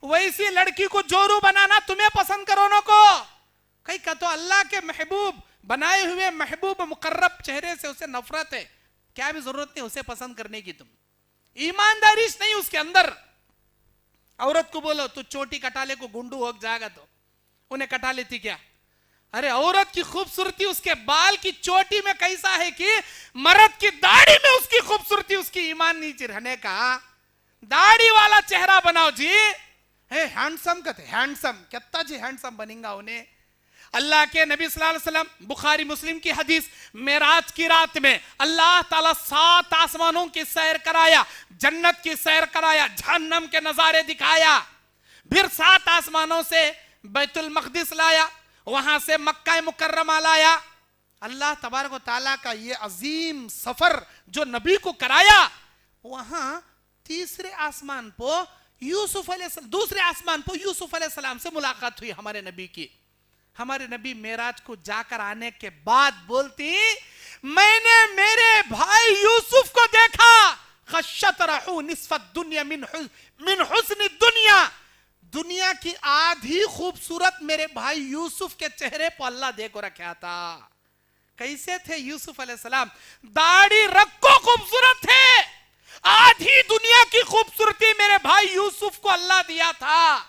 ویسی لڑکی کو جورو بنانا تمہیں پسند کرونوں کو. کئی کہتے اللہ کے محبوب بنائے ہوئے محبوب مقرب چہرے سے اسے نفرت ہے. کیا بھی ضرورت نہیں اسے پسند کرنے کی, تم ایمانداریش نہیں اس کے اندر. عورت کو بولو تو چوٹی کٹا لے کو گنڈو ہو جائے گا, تو انہیں کٹا لیتی کیا؟ ارے عورت کی خوبصورتی اس کے بال کی چوٹی میں کیسا ہے کہ مرد کی داڑھی میں اس کی خوبصورتی, اس کی ایمان نیچے رہنے کا. داڑھی والا چہرہ بناؤ جی. ہینڈسم کہتے, ہینڈسم کہتا جی ہینڈسم بنیں گا انہیں. اللہ کے نبی صلی اللہ علیہ وسلم, بخاری مسلم کی حدیث, معراج کی رات میں اللہ تعالیٰ 7 آسمانوں کی سیر کرایا, جنت کی سیر کرایا, جہنم کے نظارے دکھایا, پھر 7 آسمانوں سے بیت المقدس لایا, وہاں سے مکہ مکرمہ لایا. اللہ تبارک و تعالیٰ کا یہ عظیم سفر جو نبی کو کرایا, وہاں تیسرے آسمان پہ یوسف علیہ السلام, دوسرے آسمان پہ یوسف علیہ السلام سے ملاقات ہوئی ہمارے نبی کی. ہمارے نبی معراج کو جا کر آنے کے بعد بولتی, میں نے میرے بھائی یوسف کو دیکھا, خشت رحو نصف الدنیا من حسن الدنیا, دنیا کی آدھی خوبصورت میرے بھائی یوسف کے چہرے پر اللہ دے کو رکھا تھا. کیسے تھے یوسف علیہ السلام؟ داڑھی رکھو خوبصورت تھے, آدھی دنیا کی خوبصورتی میرے بھائی یوسف کو اللہ دیا تھا.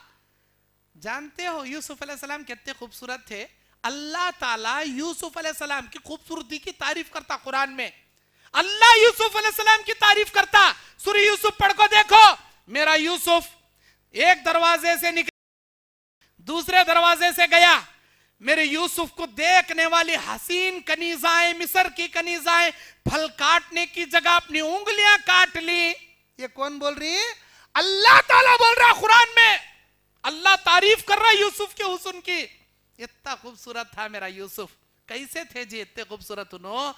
جانتے ہو یوسف علیہ السلام کتنے خوبصورت تھے؟ اللہ تعالیٰ یوسف علیہ السلام کی خوبصورتی کی تعریف کرتا قرآن میں. اللہ یوسف علیہ السلام کی تعریف کرتا. سورہ یوسف پڑھ کو دیکھو. میرا یوسف ایک دروازے سے نکل دوسرے دروازے سے گیا. میرے یوسف کو دیکھنے والی حسین کنیزائیں، مصر کی کنیزائیں پھل کاٹنے کی جگہ اپنی انگلیاں کاٹ لی. یہ کون بول رہی ہے؟ اللہ تعالیٰ بول رہا قرآن میں. اللہ تعریف کر رہا یوسف کے حسن کی. اتنا خوبصورت تھا میرا یوسف. کیسے تھے جی اتنے خوبصورت؟ انہوں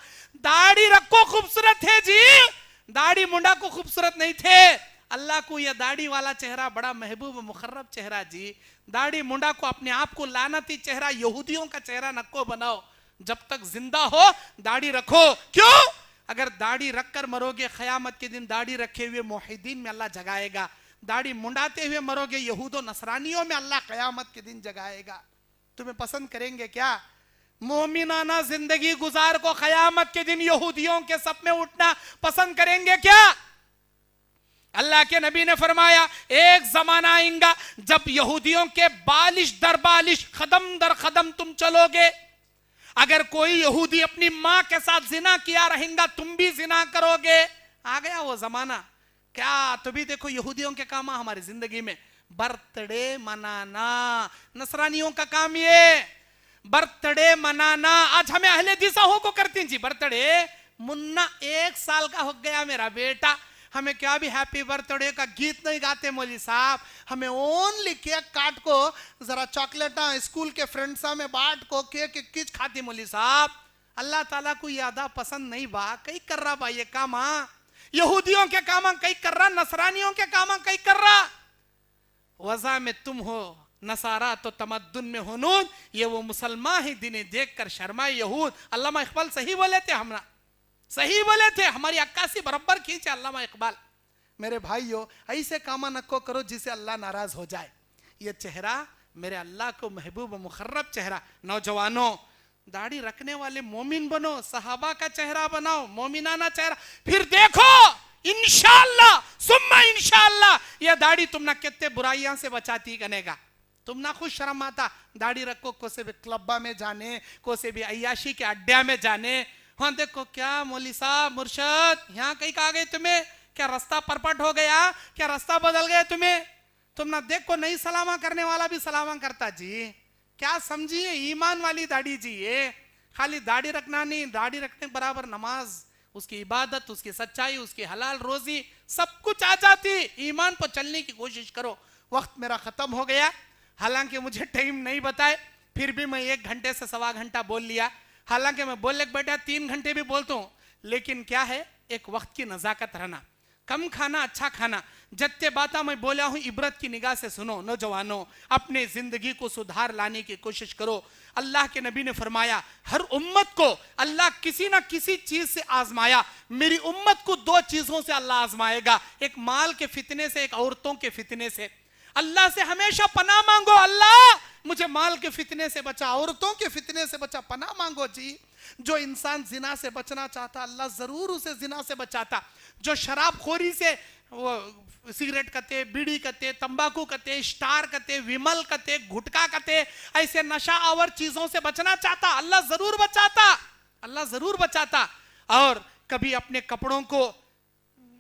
داڑھی رکھو خوبصورت تھے جی، داڑھی منڈا کو خوبصورت نہیں تھے. اللہ کو یہ داڑھی والا چہرہ بڑا محبوب مخرب چہرہ جی. داڑھی منڈا کو اپنے آپ کو لعنتی چہرہ، یہودیوں کا چہرہ نکو بناؤ. جب تک زندہ ہو داڑھی رکھو. کیوں؟ اگر داڑھی رکھ کر مرو گے قیامت کے دن داڑھی رکھے ہوئے موحدین میں اللہ جگائے گا. داڑھی منڈاتے ہوئے مرو گے یہود و نصرانیوں میں اللہ قیامت کے دن جگائے گا. تمہیں پسند کریں گے کیا مومنانہ زندگی گزار کو قیامت کے دن یہودیوں کے صف میں اٹھنا پسند کریں گے کیا؟ اللہ کے نبی نے فرمایا ایک زمانہ آئے گا جب یہودیوں کے بالش در بالش، قدم در قدم تم چلو گے. اگر کوئی یہودی اپنی ماں کے ساتھ زنا کیا رہیں گا تم بھی زنا کرو گے. آ گیا وہ زمانہ. کیا تو بھی دیکھو یہودیوں کے کام ہماری زندگی میں برتھ ڈے منانا. نصرانیوں کا کام یہ برتھ ڈے منانا. آج ہمیں اہل حدیث ہو کو کرتی ہیں جی برتھ ڈے. منا 1 سال کا ہو گیا میرا بیٹا، ہمیں کیا بھی ہیپی برتھ ڈے کا گیت نہیں گاتے مولوی صاحب. ہمیں اونلی کیک کاٹ کو ذرا چاکلیٹاں اسکول کے فرینڈساں میں بانٹ کو کیک کچھ کھاتی مولوی صاحب. اللہ تعالیٰ کو یہ ادا پسند نہیں با. کئی کر رہا با یہ کام. یہودیوں کے کام کئی کر رہا، نصرانیوں کے کام کئی کر رہا. وضع میں تم ہو نصارہ تو تمدن میں ہنود. یہ وہ مسلمان ہی دنیں دیکھ کر شرمائے یہود. علامہ اقبال صحیح بولے تھے، ہم صحیح بولے تھے. ہماری عکاسی برابر کھینچے علامہ اقبال. میرے بھائیو ایسے کاما نکو کرو جس سے اللہ ناراض ہو جائے. یہ چہرہ میرے اللہ کو محبوب و مخرب چہرہ. نوجوانوں داڑھی رکھنے والے مومن بنو، صحابہ کا چہرہ بناؤ، مومنانہ چہرہ. پھر دیکھو انشاءاللہ ثم انشاءاللہ یہ داڑھی تم نہ کتنے برائیاں سے بچاتی کنے گا. تم نہ خوش شرم آتا داڑھی رکھو کوسے بھی کلبہ میں جانے، کوسے بھی عیاشی کے اڈیا میں جانے. ہاں دیکھو کیا مولوی صاحب مرشد یہاں کہیں کہا گئے تمہیں؟ کیا رستہ پرپٹ ہو گیا؟ کیا رستہ بدل گیا تمہیں؟ تم نہ دیکھو نہیں سلامہ کرنے والا بھی سلامہ کرتا جی. کیا سمجھیے ایمان والی داڑھی جی. یہ خالی داڑھی رکھنا نہیں، داڑھی رکھنے برابر نماز، اس کی عبادت، اس کی سچائی، اس کی حلال روزی سب کچھ آ جاتی. ایمان پر چلنے کی کوشش کرو. وقت میرا ختم ہو گیا، حالانکہ مجھے ٹائم نہیں بتائے پھر بھی میں 1 گھنٹے سے 1.25 گھنٹہ بول لیا. حالانکہ میں بولنے کے بیٹھا 3 گھنٹے بھی بولتا ہوں. لیکن کیا ہے ایک وقت کی نزاکت رہنا، کم کھانا اچھا کھانا. جتنے باتیں میں بولا ہوں عبرت کی نگاہ سے سنو. نوجوانوں اپنے زندگی کو سدھار لانے کی کوشش کرو. اللہ کے نبی نے فرمایا ہر امت کو اللہ کسی نہ کسی چیز سے آزمایا. میری امت کو 2 چیزوں سے اللہ آزمائے گا، ایک مال کے فتنے سے، ایک عورتوں کے فتنے سے. اللہ سے ہمیشہ پناہ مانگو، اللہ مجھے مال کے فتنے سے بچا، عورتوں کے فتنے سے بچا. پناہ مانگو جی. جو انسان زنا سے بچنا چاہتا اللہ ضرور اسے زنا سے بچاتا. جو شراب خوری سے، وہ سگریٹ کتے، بیڑی کتے، تمباکو کتے، اسٹار کتے، ویمل کتے، گھٹکا کتے، ایسے نشہ آور چیزوں سے بچنا چاہتا اللہ ضرور بچاتا، اللہ ضرور بچاتا. اور کبھی اپنے کپڑوں کو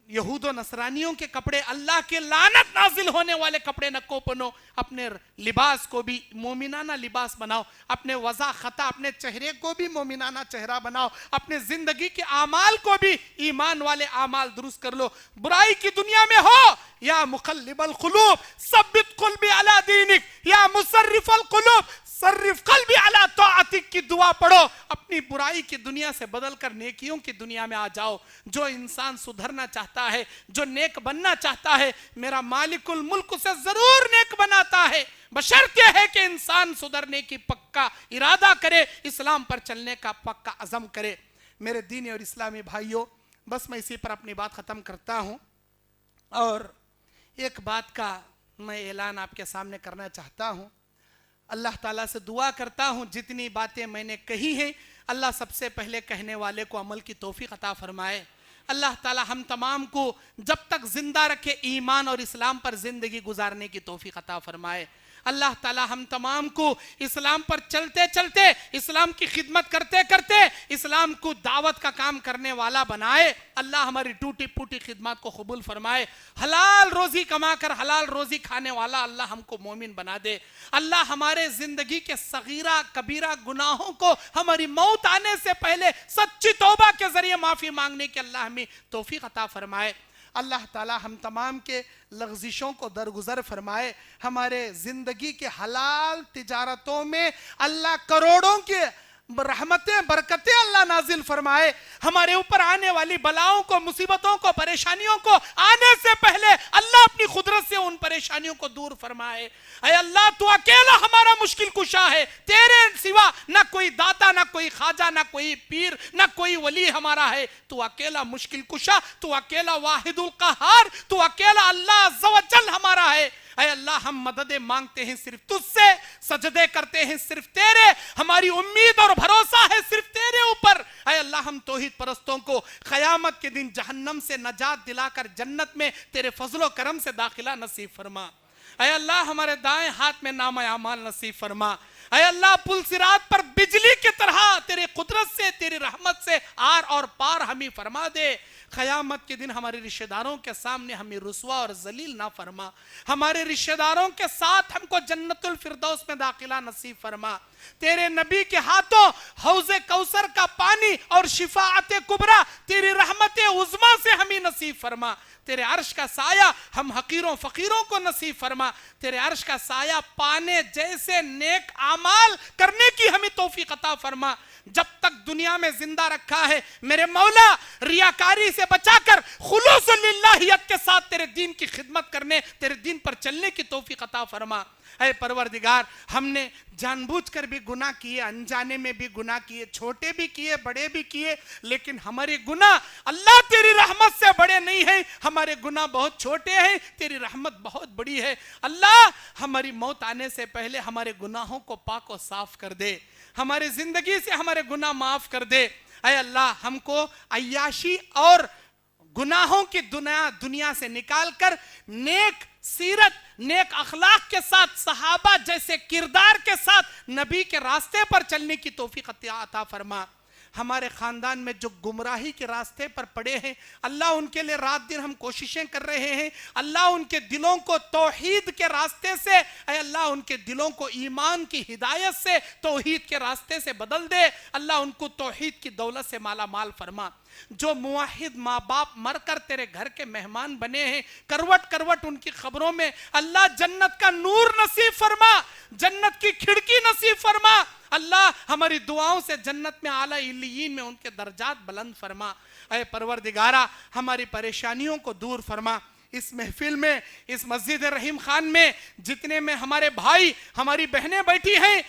یہود و نصرانیوں کے کپڑے، اللہ کے لعنت نازل ہونے والے کپڑے نہ کو پہنو. اپنے لباس کو بھی مومنانہ لباس بناؤ. اپنے وضع خطا، اپنے چہرے کو بھی مومنانہ چہرہ بناؤ. اپنے زندگی کے اعمال کو بھی ایمان والے اعمال درست کر لو. برائی کی دنیا میں ہو یا مقلب القلوب ثبت قلبی علی دینک، یا مصرف القلوب صرف قلبی علی طاعتک کی دعا پڑھو. اپنی برائی کی دنیا سے بدل کر نیکیوں کی دنیا میں آ جاؤ. جو انسان سدھرنا چاہتا ہے، جو نیک بننا چاہتا ہے، میرا مالک الملک اسے ضرور نیک بناتا ہے، بشرط یہ ہے کہ انسان سدھرنے کی پکا ارادہ کرے، اسلام پر چلنے کا پکا عزم کرے. میرے دینی اور اسلامی بھائیوں بس میں اسی پر اپنی بات ختم کرتا ہوں. اور ایک بات کا میں اعلان آپ کے سامنے کرنا چاہتا ہوں. اللہ تعالیٰ سے دعا کرتا ہوں جتنی باتیں میں نے کہی ہیں اللہ سب سے پہلے کہنے والے کو عمل کی توفیق عطا فرمائے. اللہ تعالی ہم تمام کو جب تک زندہ رکھے ایمان اور اسلام پر زندگی گزارنے کی توفیق عطا فرمائے۔ اللہ تعالی ہم تمام کو اسلام پر چلتے چلتے، اسلام کی خدمت کرتے کرتے اسلام کو دعوت کا کام کرنے والا بنائے۔ اللہ ہماری ٹوٹی پوٹی خدمات کو قبول فرمائے۔ حلال روزی کما کر حلال روزی کھانے والا اللہ ہم کو مومن بنا دے۔ اللہ ہمارے زندگی کے صغیرہ کبیرہ گناہوں کو ہماری موت آنے سے پہلے سچی توبہ کے ذریعے معافی مانگنے کے اللہ ہمیں توفیق عطا فرمائے۔ اللہ تعالی ہم تمام کے لغزشوں کو درگزر فرمائے۔ ہمارے زندگی کے حلال تجارتوں میں اللہ کروڑوں کے رحمتیں برکتیں اللہ نازل فرمائے۔ ہمارے اوپر آنے والی بلاؤں کو، مصیبتوں کو، پریشانیوں کو آنے سے پہلے اللہ اپنی قدرت سے ان پریشانیوں کو دور فرمائے۔ اے اللہ تو اکیلا ہمارا مشکل کشا ہے، تیرے سوا نہ کوئی داتا، نہ کوئی خواجہ، نہ کوئی پیر، نہ کوئی ولی ہمارا ہے۔ تو اکیلا مشکل کشا، تو اکیلا واحد القہار، تو اکیلا اللہ عز و جل ہمارا ہے۔ اے اللہ ہم مدد مانگتے ہیں صرف تجھ سے، سجدے کرتے ہیں صرف تیرے، ہماری امید اور بھروسہ ہے صرف تیرے اوپر۔ اے اللہ ہم توحید پرستوں کو قیامت کے دن جہنم سے نجات دلا کر جنت میں تیرے فضل و کرم سے داخلہ نصیب فرما۔ اے اللہ ہمارے دائیں ہاتھ میں نامہ اعمال نصیب فرما۔ اے اللہ پل صراط پر بجلی کی طرح تیرے قدرت سے، تیری رحمت سے آر اور پار ہمیں فرما دے۔ قیامت کے دن ہمارے رشتہ داروں کے سامنے ہمیں رسوا اور ذلیل نہ فرما۔ ہمارے رشتہ داروں کے ساتھ ہم کو جنت الفردوس میں داخلہ نصیب فرما۔ تیرے نبی کے ہاتھوں حوض کوثر کا پانی اور شفاعت کبریٰ تیری رحمت عظمیٰ سے ہمیں نصیب فرما۔ تیرے عرش کا سایہ ہم حقیروں فقیروں کو نصیب فرما۔ تیرے عرش کا سایہ پانے جیسے نیک اعمال کرنے کی ہمیں توفیق عطا فرما۔ جب تک دنیا میں زندہ رکھا ہے میرے مولا، ریاکاری سے بچا کر خلوص للہیت کے ساتھ تیرے دین کی خدمت کرنے، تیرے دین پر چلنے کی توفیق عطا فرما۔ اے پروردگار، ہم نے جان بوجھ کر بھی گناہ کیے، انجانے میں بھی گناہ کیے، چھوٹے بھی کیے، بڑے بھی کیے، لیکن ہمارے گناہ اللہ تیری رحمت سے بڑے نہیں ہیں۔ ہمارے گناہ بہت چھوٹے ہیں، تیری رحمت بہت بڑی ہے۔ اللہ ہماری موت آنے سے پہلے ہمارے گناہوں کو پاک و صاف کر دے، ہمارے زندگی سے ہمارے گناہ معاف کر دے۔ اے اللہ ہم کو عیاشی اور گناہوں کی دنیا سے نکال کر نیک سیرت، نیک اخلاق کے ساتھ، صحابہ جیسے کردار کے ساتھ نبی کے راستے پر چلنے کی توفیق عطا فرما۔ ہمارے خاندان میں جو گمراہی کے راستے پر پڑے ہیں اللہ ان کے لئے رات دن ہم کوششیں کر رہے ہیں۔ اللہ ان کے دلوں کو توحید کے راستے سے، اے اللہ ان کے دلوں کو ایمان کی ہدایت سے، توحید کے راستے سے بدل دے۔ اللہ ان کو توحید کی دولت سے مالا مال فرما۔ جو موحد ماں باپ مر کر تیرے گھر کے مہمان بنے ہیں، کروٹ کروٹ ان کی خبروں میں اللہ جنت کا نور نصیب فرما، جنت کی کھڑکی نصیب فرما۔ اللہ ہماری دعاؤں سے جنت میں اعلیٰ علیین میں ان کے درجات بلند فرما۔ اے پروردگارہ ہماری پریشانیوں کو دور فرما۔ اس محفل میں، اس مسجد رحیم خان میں جتنے میں ہمارے بھائی ہماری بہنیں بیٹھی ہیں،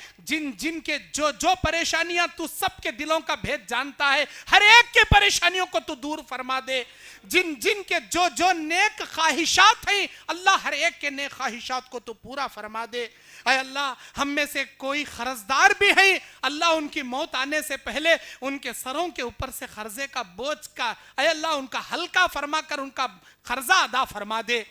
جن کے جو پریشانیاں تو سب کے دلوں کا بھید جانتا ہے، ہر ایک کے پریشانیوں کو تو دور فرما دے۔ جن کے جو نیک خواہشات ہیں اللہ ہر ایک کے نیک خواہشات کو تو پورا فرما دے۔ اے اللہ ہم میں سے کوئی قرضدار بھی ہیں، اللہ ان کی موت آنے سے پہلے ان کے سروں کے اوپر سے قرضے کا بوجھ کا اے اللہ ان کا ہلکا فرما کر ان کا قرضہ ادا فرما دے۔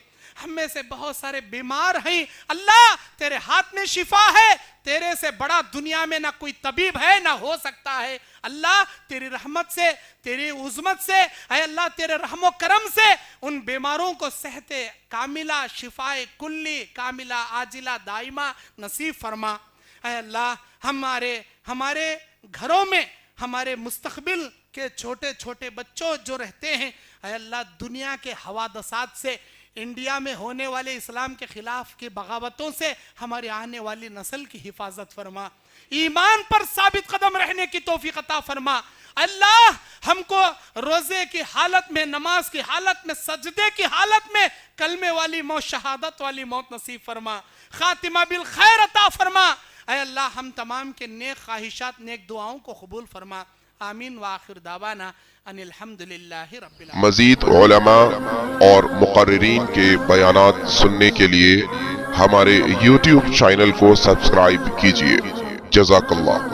ہم میں سے بہت سارے بیمار ہیں، اللہ تیرے ہاتھ میں شفا ہے، تیرے سے بڑا دنیا میں نہ کوئی طبیب ہے نہ ہو سکتا ہے۔ اللہ تیری رحمت سے، تیری عظمت سے، اے اللہ تیرے رحم و کرم سے ان بیماروں کو صحت کاملہ، شفائے کلی کاملہ عاجلہ دائمہ نصیب فرما۔ اے اللہ ہمارے گھروں میں ہمارے مستقبل کے چھوٹے چھوٹے بچوں جو رہتے ہیں، اے اللہ دنیا کے حوادثات سے، انڈیا میں ہونے والے اسلام کے خلاف کی بغاوتوں سے ہماری آنے والی نسل کی حفاظت فرما، ایمان پر ثابت قدم رہنے کی توفیق عطا فرما۔ اللہ ہم کو روزے کی حالت میں، نماز کی حالت میں، سجدے کی حالت میں کلمے والی موت، شہادت والی موت نصیب فرما، خاتمہ بالخیر عطا فرما۔ اے اللہ ہم تمام کے نیک خواہشات، نیک دعاؤں کو قبول فرما۔ آمین وآخر دعوانا ان الحمدللہ رب العالمین۔ مزید علماء اور مقررین کے بیانات سننے کے لیے ہمارے YouTube چینل کو سبسکرائب کیجیے۔ جزاک اللہ۔